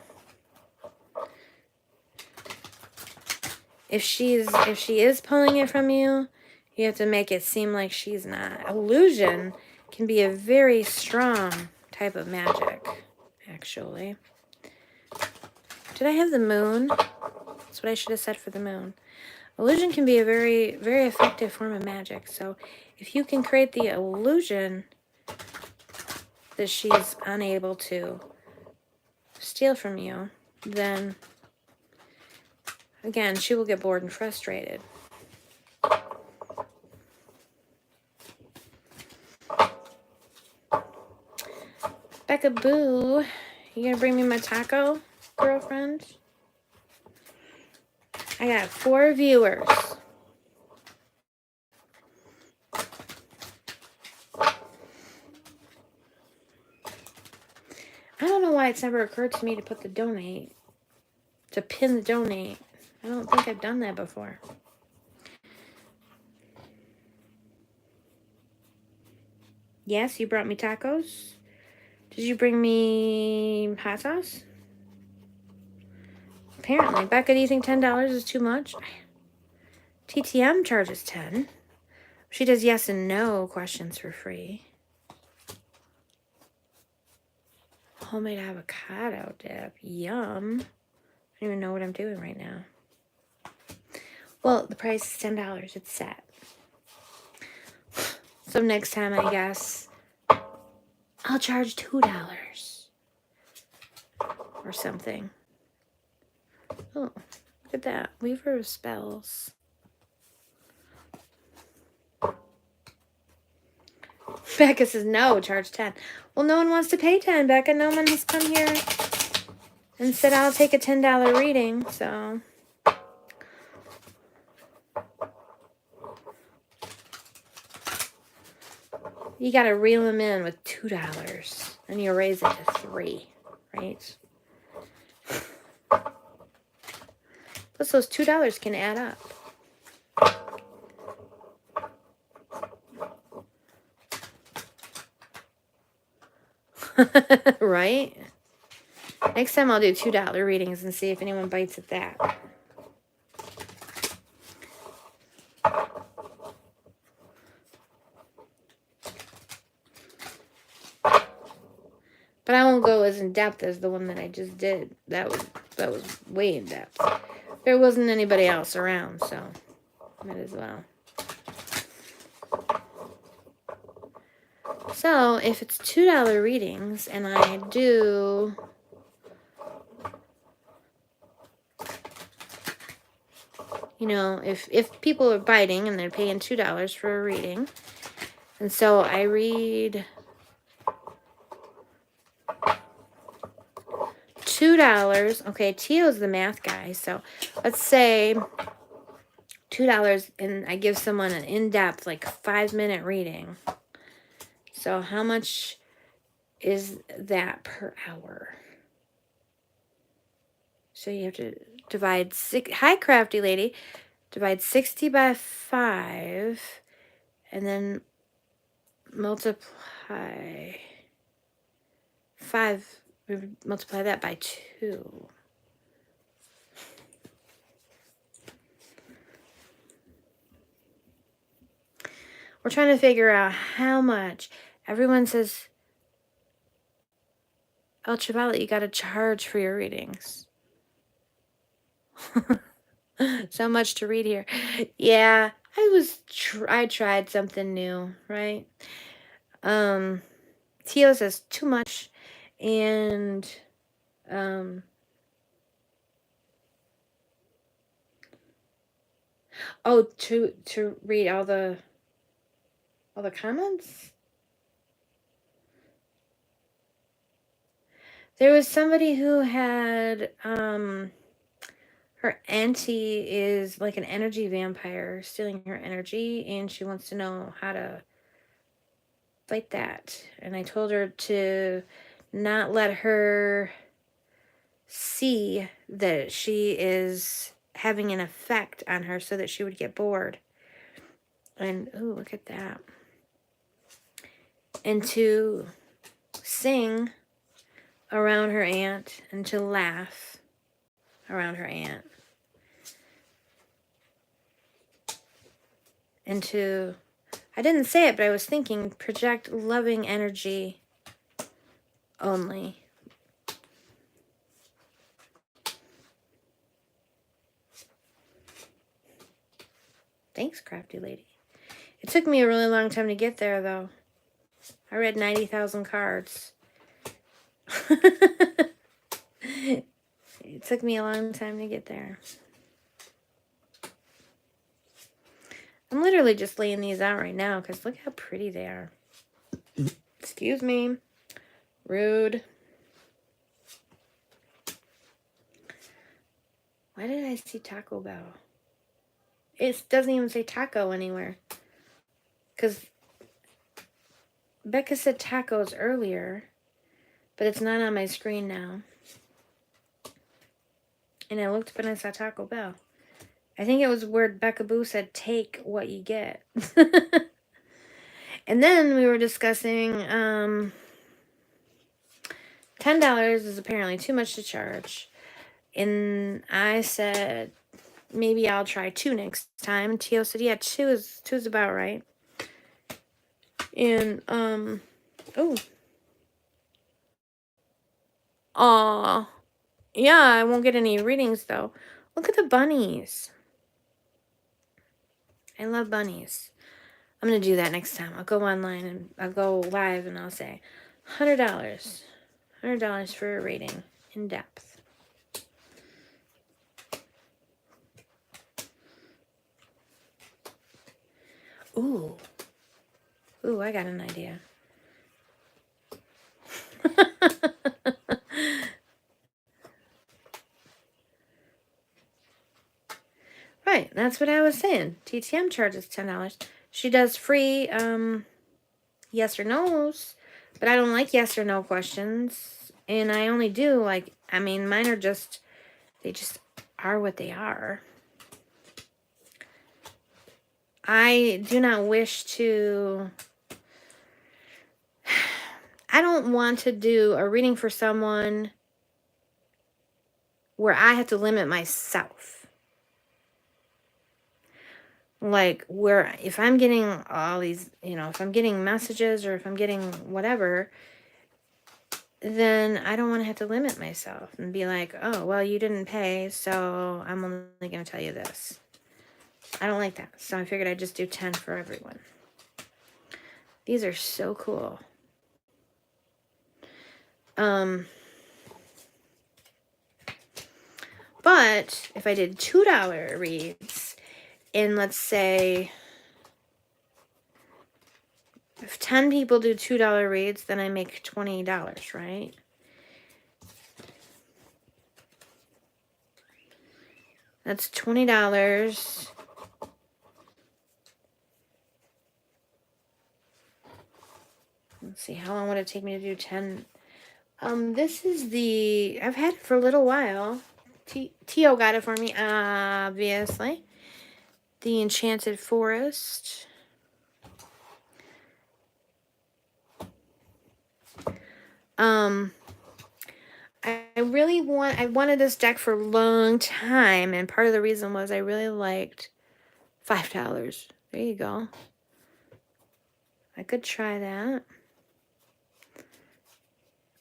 A: If she is pulling it from you, you have to make it seem like she's not. Illusion can be a very strong type of magic, actually. Did I have the moon? That's what I should have said for the moon. Illusion can be a very, very effective form of magic. So if you can create the illusion that she's unable to steal from you, then again, she will get bored and frustrated. Becca Boo, you gonna bring me my taco, girlfriend? I got 4 viewers. I don't know why it's never occurred to me to put the donate, to pin the donate. I don't think I've done that before. Yes, you brought me tacos. Did you bring me hot sauce? Apparently. Becca, do you think $10 is too much? TTM charges $10. She does yes and no questions for free. Homemade avocado dip. Yum. I don't even know what I'm doing right now. Well, the price is $10. It's set. So next time, I guess, I'll charge $2 or something. Oh, look at that. Weaver of Spells. Becca says no, charge 10. Well, no one wants to pay 10, Becca. No one has come here and said I'll take a $10 reading, so. You gotta reel them in with $2, and you raise it to 3, right? Plus, those $2 can add up. Right? Next time I'll do $2 readings and see if anyone bites at that. But I won't go as in depth as the one that I just did. That was way in depth. There wasn't anybody else around, so might as well. So if it's $2 readings and I do if people are biting and they're paying $2 for a reading, and so I read $2. Okay, Tio's the math guy, so let's say $2 and I give someone an in-depth, like 5-minute reading. So how much is that per hour? So you have to divide hi, crafty lady. Divide 60 by 5 and then multiply 5. Multiply that by 2. We're trying to figure out how much. Everyone says, Ultraviolet, you got to charge for your readings. So much to read here. Yeah, I tried something new, right? Tio says too much, and oh, to read all the comments. There was somebody who had her auntie is like an energy vampire stealing her energy, and she wants to know how to fight that. And I told her to not let her see that she is having an effect on her so that she would get bored. And ooh, look at that. And to sing around her aunt and to laugh around her aunt. And to, I didn't say it, but I was thinking, project loving energy only. Thanks, crafty lady. It took me a really long time to get there, though. I read 90,000 cards. It took me a long time to get there. I'm literally just laying these out right now because look how pretty they are. Excuse me. Rude. Why did I see Taco Bell? It doesn't even say taco anywhere. Because Becca said tacos earlier, but it's not on my screen now. And I looked up and I saw Taco Bell. I think it was where Becca Boo said, take what you get. And then we were discussing $10 is apparently too much to charge. And I said, maybe I'll try 2 next time. And Tio said, yeah, 2 is about right. And, oh. Aw. Yeah, I won't get any readings, though. Look at the bunnies. I love bunnies. I'm going to do that next time. I'll go online and I'll go live and I'll say $100. $100 for a reading in depth. Ooh. Ooh, I got an idea. Right, that's what I was saying. TTM charges $10. She does free yes or no's, but I don't like yes or no questions. And I only do mine are just, they just are what they are. I do not wish to, I don't want to do a reading for someone where I have to limit myself. Like, where if I'm getting all these, if I'm getting messages or if I'm getting whatever, then I don't want to have to limit myself and be like, oh, well, you didn't pay, so I'm only going to tell you this. I don't like that. So I figured I'd just do 10 for everyone. These are so cool. But if I did $2 reads, and let's say if 10 people do $2 reads, then I make $20, right? That's $20. Let's see, how long would it take me to do 10? This is I've had it for a little while. Tio got it for me, obviously. The Enchanted Forest. I wanted this deck for a long time, and part of the reason was I really liked $5. There you go. I could try that.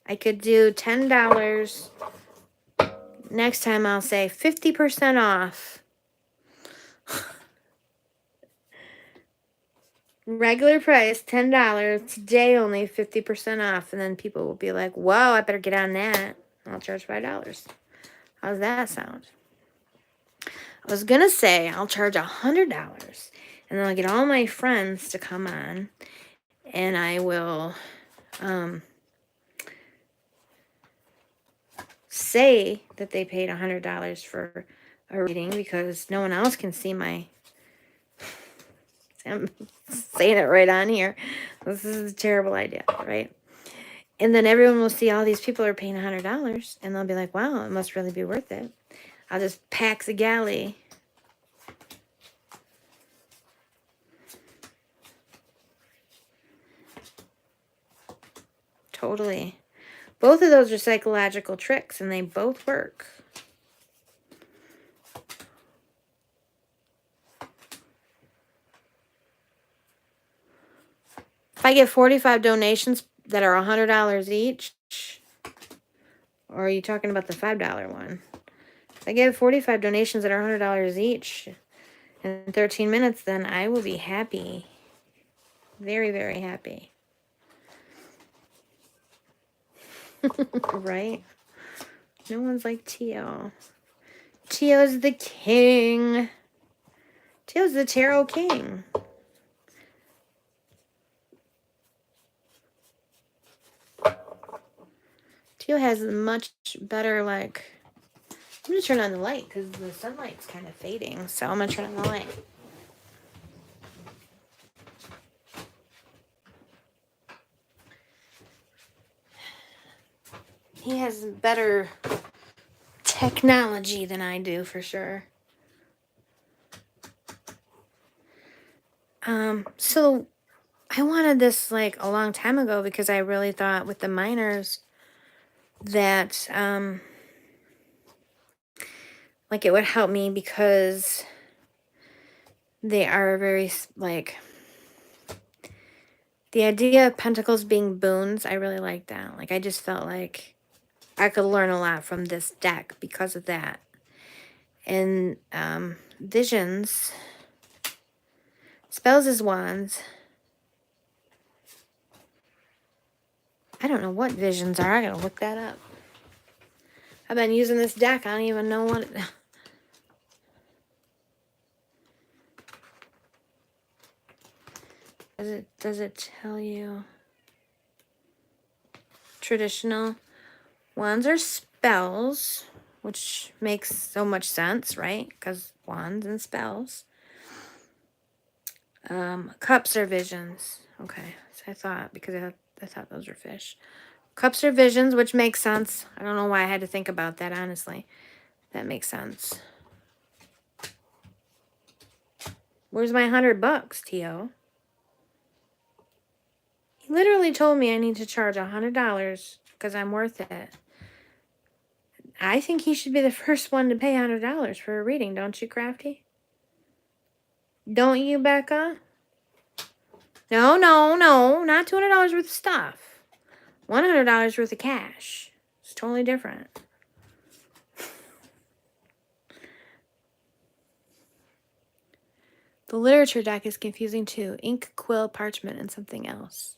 A: I could do $10. Next time I'll say 50% off. Regular price, $10. Today only 50% off. And then people will be like, whoa, I better get on that. I'll charge $5. How's that sound? I was going to say I'll charge $100. And then I'll get all my friends to come on. And I will say that they paid $100 for a reading because no one else can see my... I'm saying it right on here. This is a terrible idea, right? And then everyone will see all these people are paying $100, and they'll be like, wow, it must really be worth it. I'll just pack the galley. Totally. Both of those are psychological tricks, and they both work. If I get 45 donations that are $100 each, or are you talking about the $5 one? If I get 45 donations that are $100 each in 13 minutes, then I will be happy. Very, very happy. Right? No one's like Tio. Tio's the king. Tio's the tarot king. Tio has much better, like... I'm going to turn on the light because the sunlight's kind of fading. So I'm going to turn on the light. He has better technology than I do, for sure. So I wanted this like a long time ago because I really thought with the minors that like it would help me because they are very like the idea of pentacles being boons. I really like that. Like I just felt like I could learn a lot from this deck because of that. And visions, spells is wands. I don't know what visions are. I gotta look that up. I've been using this deck. I don't even know what does it tell you? Traditional wands are spells, which makes so much sense, right? Because wands and spells. Cups are visions. Okay, so I thought because I thought those were fish. Cups are visions, which makes sense. I don't know why I had to think about that, honestly. That makes sense. Where's my $100, Tio? He literally told me I need to charge $100 because I'm worth it. I think he should be the first one to pay $100 for a reading, don't you, Crafty? Don't you, Becca? No, not $200 worth of stuff. $100 worth of cash. It's totally different. The literature deck is confusing too. Ink, quill, parchment, and something else.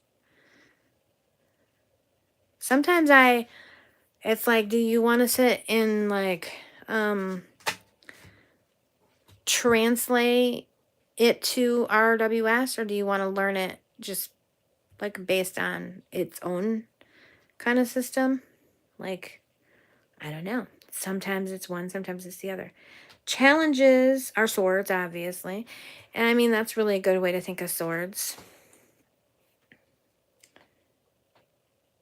A: Sometimes it's like, do you want to sit in like, translate it to RWS, or do you want to learn it just like based on its own kind of system? Like, I don't know. Sometimes it's one, sometimes it's the other. Challenges are swords, obviously. And I mean, that's really a good way to think of swords.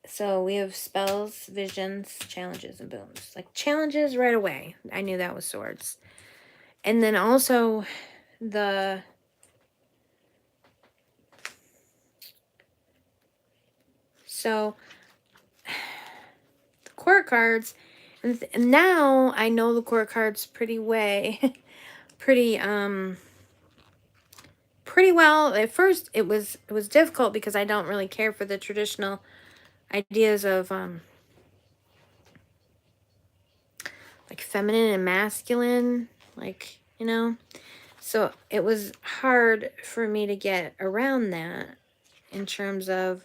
A: So we have spells, visions, challenges, and boons. Like challenges right away. I knew that was swords. And then also the court cards, and now I know the court cards pretty well. At first it was difficult because I don't really care for the traditional ideas of like feminine and masculine, like, you know. So it was hard for me to get around that in terms of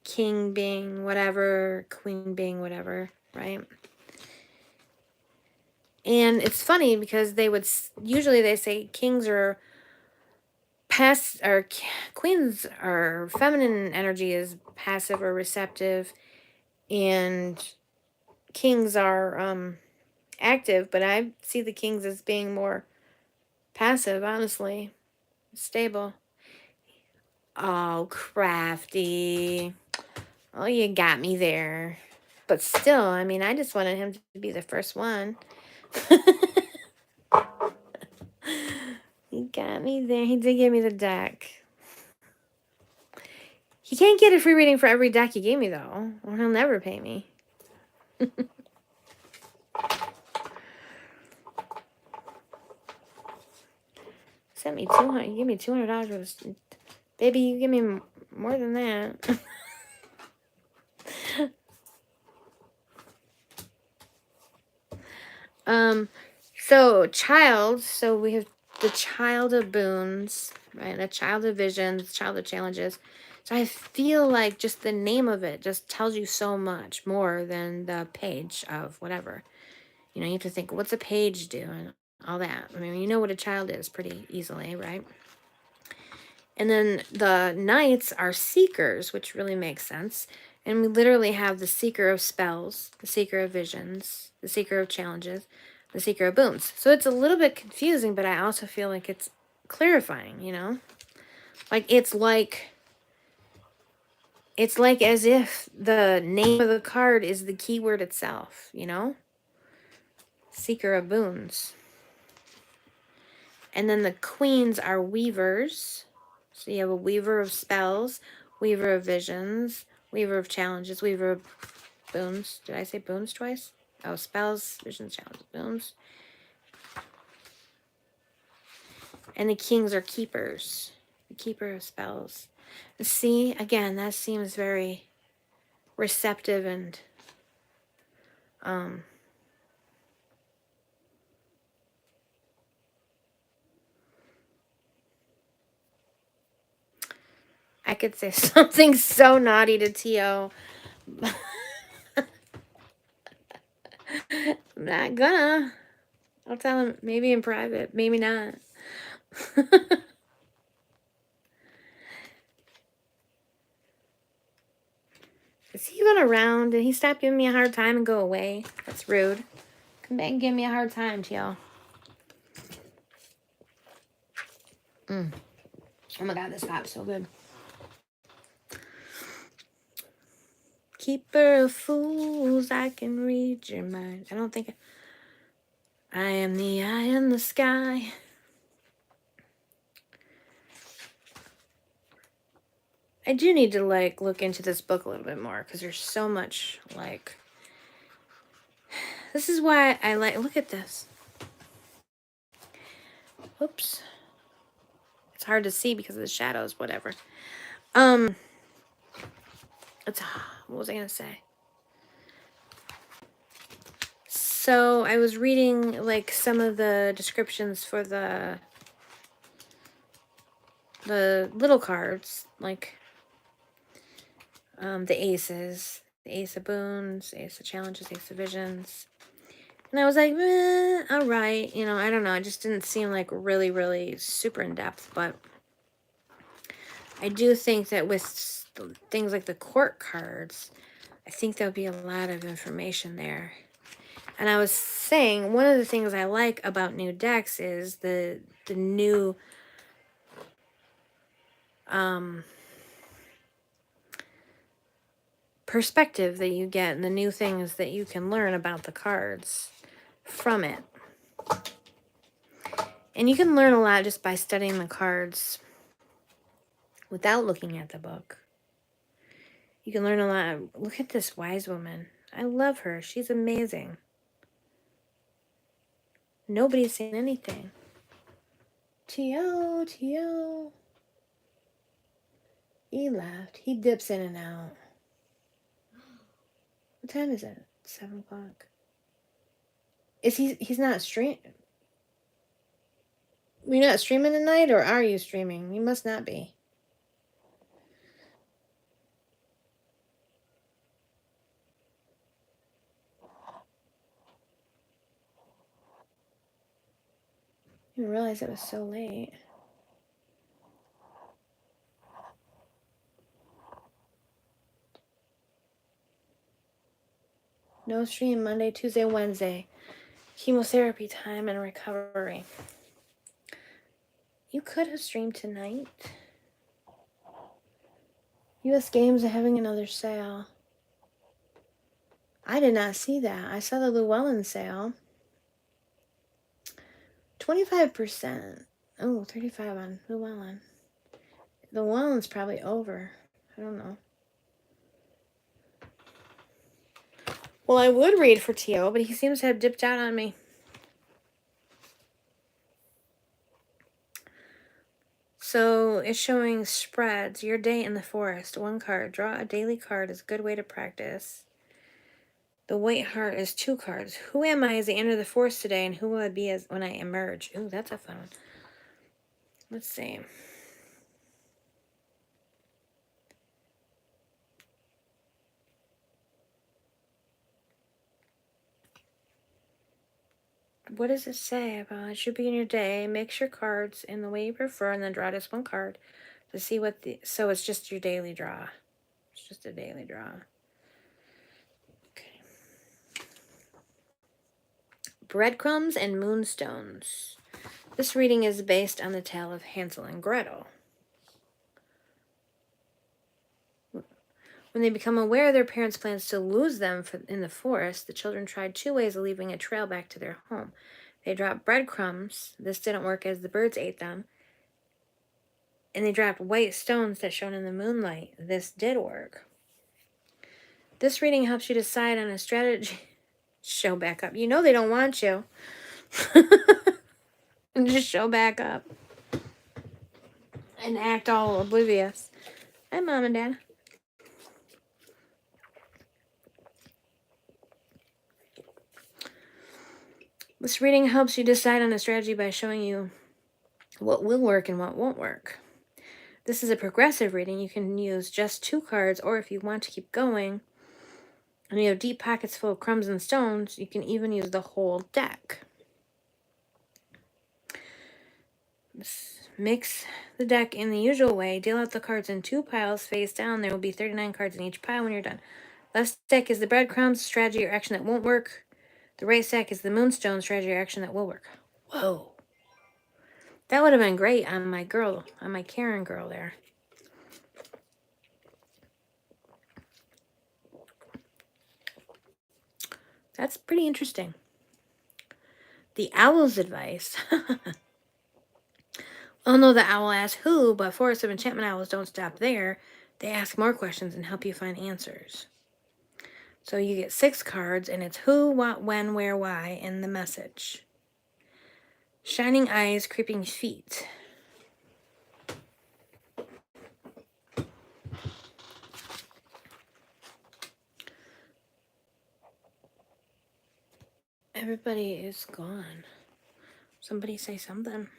A: king being whatever, queen being whatever, right? And it's funny because they would usually they say kings are queens are feminine energy is passive or receptive, and kings are active, but I see the kings as being more passive, honestly. Stable. Oh, crafty. Oh, you got me there. But still, I mean, I just wanted him to be the first one. He got me there. He did give me the deck. He can't get a free reading for every deck he gave me, though, or he'll never pay me. Sent me 200. You give me $200 worth of... Baby, you give me more than that. So we have the Child of Boons, right? A Child of Visions, Child of Challenges. So I feel like just the name of it just tells you so much more than the page of whatever. You know, you have to think, what's a page do? And all that. I mean, you know what a child is pretty easily, right? And then the knights are seekers, which really makes sense. And we literally have the seeker of spells, the seeker of visions, the seeker of challenges, the seeker of boons. So it's a little bit confusing, but I also feel like it's clarifying, you know? It's like as if the name of the card is the keyword itself, you know? Seeker of boons. And then the queens are weavers. So you have a weaver of spells, weaver of visions, weaver of challenges, weaver of boons. Did I say boons twice? Oh, spells, visions, challenges, boons. And the kings are keepers. The keeper of spells. See, again, that seems very receptive and I could say something so naughty to T.O. I'm not gonna. I'll tell him maybe in private, maybe not. Is he even around? Did he stop giving me a hard time and go away? That's rude. Come back and give me a hard time, T.O. Oh my god, this pop's so good. Keeper of fools, I can read your mind. I don't think I am the eye in the sky. I do need to look into this book a little bit more because there's so much this is why I look at this. Oops. It's hard to see because of the shadows, whatever. What was I gonna say? So I was reading some of the descriptions for the little cards, the aces, the ace of boons, ace of challenges, ace of visions. And I was like, all right. You know, I don't know. It just didn't seem like really, really super in depth. But I do think that with things like the court cards, I think there'll be a lot of information there. And I was saying, one of the things I like about new decks is the new perspective that you get and the new things that you can learn about the cards from it. And you can learn a lot just by studying the cards without looking at the book. You can learn a lot. Look at this wise woman. I love her. She's amazing. Nobody's saying anything. T.O. T.O. He left. He dips in and out. What time is it? 7 o'clock. He's not stream. You're not streaming tonight, or are you streaming? You must not be. I didn't realize it was so late. No stream Monday, Tuesday, Wednesday. Chemotherapy time and recovery. You could have streamed tonight. US Games are having another sale. I did not see that. I saw the Llewellyn sale. 25%. Oh, 35 on Llewellyn. The Llewellyn's probably over. I don't know. Well, I would read for T.O., but he seems to have dipped out on me. So it's showing spreads. Your day in the forest. 1 card. Draw a daily card is a good way to practice. The white heart is 2 cards. Who am I as I enter the forest today, and who will I be as when I emerge? Ooh, that's a fun one. Let's see. What does it say about it should be in your day? Mix your cards in the way you prefer, and then draw just 1 card to see what the. So it's just your daily draw. It's just a daily draw. Okay. Breadcrumbs and Moonstones. This reading is based on the tale of Hansel and Gretel. When they become aware of their parents' plans to lose them in the forest, the children tried 2 ways of leaving a trail back to their home. They dropped breadcrumbs. This didn't work as the birds ate them. And they dropped white stones that shone in the moonlight. This did work. This reading helps you decide on a strategy. Show back up. You know they don't want you. And just show back up. And act all oblivious. Hi, Mom and Dad. This reading helps you decide on a strategy by showing you what will work and what won't work. This is a progressive reading. You can use just 2 cards, or if you want to keep going and you have deep pockets full of crumbs and stones, you can even use the whole deck. Mix the deck in the usual way. Deal out the cards in 2 piles face down. There will be 39 cards in each pile when you're done. Left stack is the breadcrumbs, strategy or action that won't work. The right stack is the moonstone, strategy or action that will work. Whoa. That would have been great on my girl, on my Karen girl there. That's pretty interesting. The owl's advice. Oh no, the owl asks who, but Forest of Enchantment owls don't stop there. They ask more questions and help you find answers. So you get 6 cards, and it's who, what, when, where, why, and the message. Shining eyes, creeping feet. Everybody is gone. Somebody say something.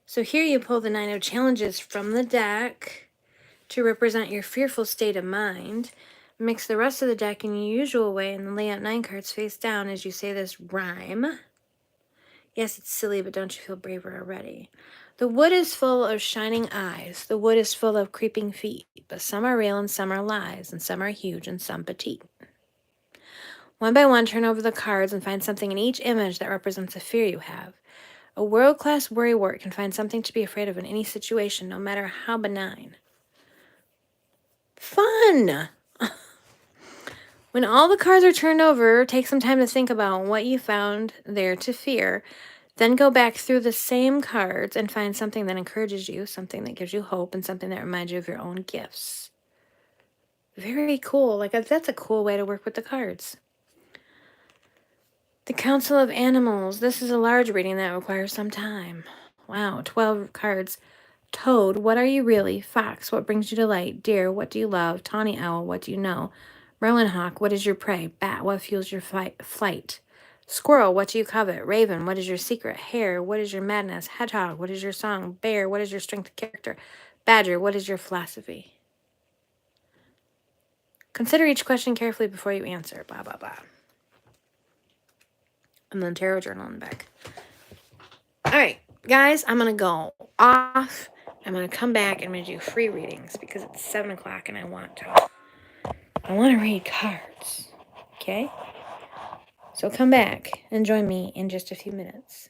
A: So here you pull the 9 of challenges from the deck to represent your fearful state of mind. Mix the rest of the deck in your usual way and then lay out 9 cards face down as you say this rhyme. Yes, it's silly, but don't you feel braver already? The wood is full of shining eyes. The wood is full of creeping feet. But some are real and some are lies, and some are huge and some petite. One by one, turn over the cards and find something in each image that represents a fear you have. A world-class worrywart can find something to be afraid of in any situation, no matter how benign. Fun! When all the cards are turned over, take some time to think about what you found there to fear. Then go back through the same cards and find something that encourages you, something that gives you hope, and something that reminds you of your own gifts. Very cool. Like, that's a cool way to work with the cards. The Council of Animals. This is a large reading that requires some time. Wow, 12 cards. Toad, what are you really? Fox, what brings you delight? Deer, what do you love? Tawny owl, what do you know? Merlin hawk, what is your prey? Bat, what fuels your flight? Squirrel, what do you covet? Raven, what is your secret? Hare, what is your madness? Hedgehog, what is your song? Bear, what is your strength of character? Badger, what is your philosophy? Consider each question carefully before you answer. Blah, blah, blah. And then tarot journal in the back. All right, guys, I'm going to go off. I'm going to come back and I'm going to do free readings because it's 7 o'clock and I want to read cards. Okay? So come back and join me in just a few minutes.